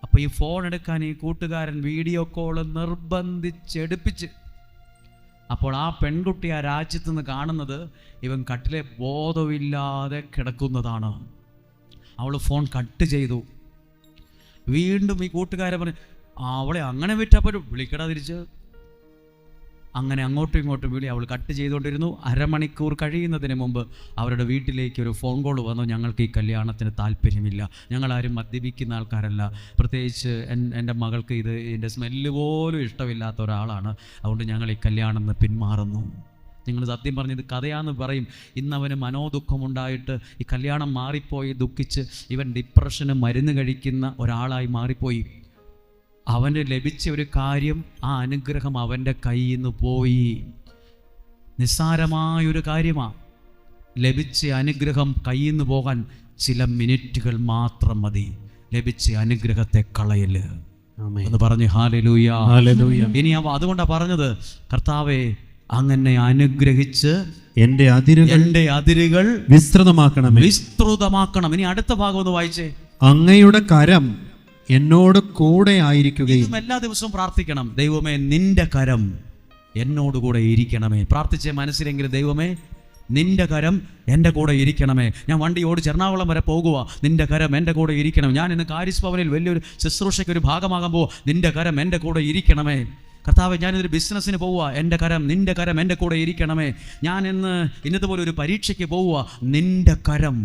അപ്പോൾ ഈ ഫോൺ എടുക്കാൻ ഈ കൂട്ടുകാരൻ വീഡിയോ കോള് നിർബന്ധിച്ചെടുപ്പിച്ച്, അപ്പോൾ ആ പെൺകുട്ടി ആ രാജ്യത്തു നിന്ന് കാണുന്നത് ഇവൻ കട്ടിലെ ബോധമില്ലാതെ കിടക്കുന്നതാണ്. അവൾ ഫോൺ കട്ട് ചെയ്തു. വീണ്ടും ഈ കൂട്ടുകാരൻ പറഞ്ഞു അവളെ അങ്ങനെ വിറ്റപ്പോൾ വിളിക്കടാ തിരിച്ച്. അങ്ങനെ അങ്ങോട്ടും ഇങ്ങോട്ടും വിളി അവൾ കട്ട് ചെയ്തുകൊണ്ടിരുന്നു. അരമണിക്കൂർ കഴിയുന്നതിന് മുമ്പ് അവരുടെ വീട്ടിലേക്ക് ഒരു ഫോൺ കോൾ വന്നു, ഞങ്ങൾക്ക് ഈ കല്യാണത്തിന് താല്പര്യമില്ല, ഞങ്ങളാരും മദ്യപിക്കുന്ന ആൾക്കാരല്ല, പ്രത്യേകിച്ച് എൻ്റെ മകൾക്ക് ഇതിൻ്റെ സ്മെല്ല് പോലും ഇഷ്ടമില്ലാത്ത ഒരാളാണ്, അതുകൊണ്ട് ഞങ്ങൾ ഈ കല്യാണം നിന്ന് പിന്മാറുന്നു. നിങ്ങൾ സത്യം പറഞ്ഞത് കഥയാന്ന് പറയും. ഇന്നവന് മനോദുഃഖമുണ്ടായിട്ട് ഈ കല്യാണം മാറിപ്പോയി ദുഃഖിച്ച് ഇവൻ ഡിപ്രഷന് മരുന്ന് കഴിക്കുന്ന ഒരാളായി മാറിപ്പോയി. അവന് ലഭിച്ച ഒരു കാര്യം, ആ അനുഗ്രഹം അവൻ്റെ കയ്യിൽ നിന്ന് പോയി. നിസ്സാരമായൊരു കാര്യമാണ്. ലഭിച്ച അനുഗ്രഹം കയ്യിൽ നിന്ന് പോകാൻ ചില മിനിറ്റുകൾ മാത്രം മതി. ലഭിച്ച അനുഗ്രഹത്തെ കളയല് എന്ന് പറഞ്ഞ് ഹല്ലേലൂയ. ഇനി അതുകൊണ്ടാണ് പറഞ്ഞത്, കർത്താവേ അങ്ങനെ അനുഗ്രഹിച്ച് എന്റെ അതിരുകൾ വിസ്തൃതമാക്കണം. ഇനി അടുത്ത ഭാഗം ഒന്ന് വായിച്ചേ. അങ്ങയുടെ കരം എന്നോട് കൂടെ ആയിരിക്കുകയും. എല്ലാ ദിവസവും പ്രാർത്ഥിക്കണം, ദൈവമേ നിന്റെ കരം എന്നോട് കൂടെ ഇരിക്കണമേ. പ്രാർത്ഥിച്ചേ മനസ്സിലെങ്കിലും, ദൈവമേ നിന്റെ കരം എൻ്റെ കൂടെ ഇരിക്കണമേ. ഞാൻ വണ്ടി ഓടിച്ച് എറണാകുളം വരെ പോകുക, നിന്റെ കരം എൻ്റെ കൂടെ ഇരിക്കണം. ഞാൻ ഇന്ന് കാരിസ് ഭവനിൽ വലിയൊരു ശുശ്രൂഷയ്ക്ക് ഒരു ഭാഗമാകാൻ പോവുക, നിന്റെ കരം എൻ്റെ കൂടെ ഇരിക്കണമേ. കർത്താവ് ഞാനിതൊരു ബിസിനസ്സിന് പോവുക, എൻ്റെ കരം നിന്റെ കരം എൻ്റെ കൂടെ ഇരിക്കണമേ. ഞാൻ ഇന്നതുപോലെ ഒരു പരീക്ഷയ്ക്ക് പോവുക, നിന്റെ കരം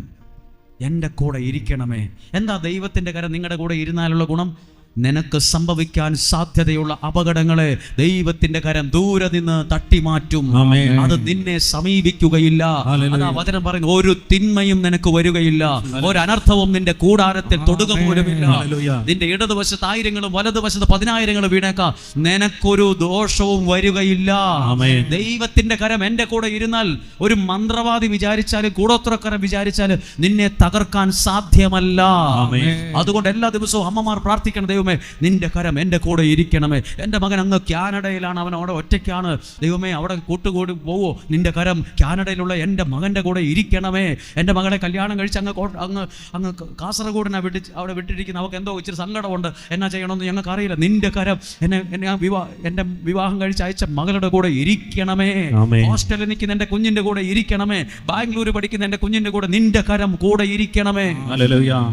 എൻ്റെ കൂടെ ഇരിക്കണമേ. എന്താ ദൈവത്തിൻ്റെ കരം നിങ്ങളുടെ കൂടെ ഇരുന്നാലുള്ള ഗുണം? നിനക്ക് സംഭവിക്കാൻ സാധ്യതയുള്ള അപകടങ്ങളെ ദൈവത്തിന്റെ കരം ദൂരെ നിന്ന് തട്ടിമാറ്റും. അത് നിന്നെ സമീപിക്കുകയില്ല. അതാ വചനം പറയുന്നു, ഒരു തിന്മയും നിനക്ക് വരികയില്ല, ഒരു അനർത്ഥവും നിന്റെ കൂടാരത്തിൽ തൊടുക പോലുമില്ല. നിന്റെ ഇടതുവശത്ത് 1000-ങ്ങളും വലതുവശത്ത് 10,000-ങ്ങളും വീണേക്കാം, നിനക്കൊരു ദോഷവും വരികയില്ല. ദൈവത്തിന്റെ കരം എൻ്റെ കൂടെ ഇരുന്നാൽ ഒരു മന്ത്രവാദി വിചാരിച്ചാലും കൂടോത്രക്കാരൻ വിചാരിച്ചാലും നിന്നെ തകർക്കാൻ സാധ്യമല്ല. അതുകൊണ്ട് എല്ലാ ദിവസവും അമ്മമാർ പ്രാർത്ഥിക്കണം, ദൈവമേ നിന്റെ കരം എൻ്റെ കൂടെ ഇരിക്കണമേ. എൻ്റെ മകൻ അങ്ങ് കാനഡയിലാണ്, അവൻ അവിടെ ഒറ്റയ്ക്കാണ്, ദൈവമേ അവിടെ കൂട്ടുകൂടി പോവോ, നിന്റെ കരം കാനഡയിലുള്ള എൻ്റെ മകൻ്റെ കൂടെ ഇരിക്കണമേ. എൻ്റെ മകളെ കല്യാണം കഴിച്ച് അങ്ങ് കാസർഗോഡിനെ അവിടെ വിട്ടിരിക്കുന്ന അവൾക്ക് എന്തോ ഇച്ചിരി സങ്കടമുണ്ട്, എന്നാ ചെയ്യണമെന്ന് ഞങ്ങൾക്ക് അറിയില്ല. നിന്റെ കരം എൻ്റെ വിവാഹം കഴിച്ച് അയച്ച മകളുടെ കൂടെ ഇരിക്കണമേ. ഹോസ്റ്റലിൽ നിൽക്കുന്ന എൻ്റെ കുഞ്ഞിൻ്റെ കൂടെ ഇരിക്കണമേ. ബാംഗ്ലൂർ പഠിക്കുന്ന എൻ്റെ കുഞ്ഞിൻ്റെ കൂടെ നിന്റെ കരം കൂടെ ഇരിക്കണമേ.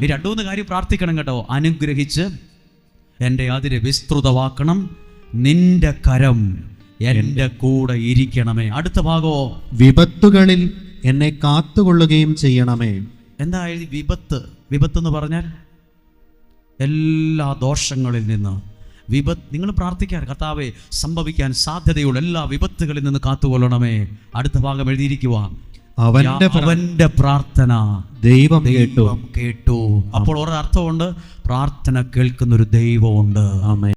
ഈ 2-3 കാര്യം പ്രാർത്ഥിക്കണം കേട്ടോ. അനുഗ്രഹിച്ച് എൻ്റെ അതിര് വിസ്തൃതമാക്കണം, നിന്റെ കരം എൻ്റെ കൂടെ ഇരിക്കണമേ. അടുത്ത ഭാഗോ, വിപത്തുകളിൽ എന്നെ കാത്തുകൊള്ളുകയും ചെയ്യണമേ. എന്താ എഴുതി? വിപത്ത് എന്ന് പറഞ്ഞാൽ എല്ലാ ദോഷങ്ങളിൽ നിന്ന് നിങ്ങൾ പ്രാർത്ഥിക്കാൻ, കർത്താവേ സംഭവിക്കാൻ സാധ്യതയുള്ള എല്ലാ വിപത്തുകളിൽ നിന്ന് കാത്തുകൊള്ളണമേ. അടുത്ത ഭാഗം എഴുതിയിരിക്കുക, അവന്റെ പ്രാർത്ഥന ദൈവം കേട്ടു. അപ്പോൾ ഒരർത്ഥമുണ്ട്, പ്രാർത്ഥന കേൾക്കുന്നൊരു ദൈവമുണ്ട്. ആമേൻ.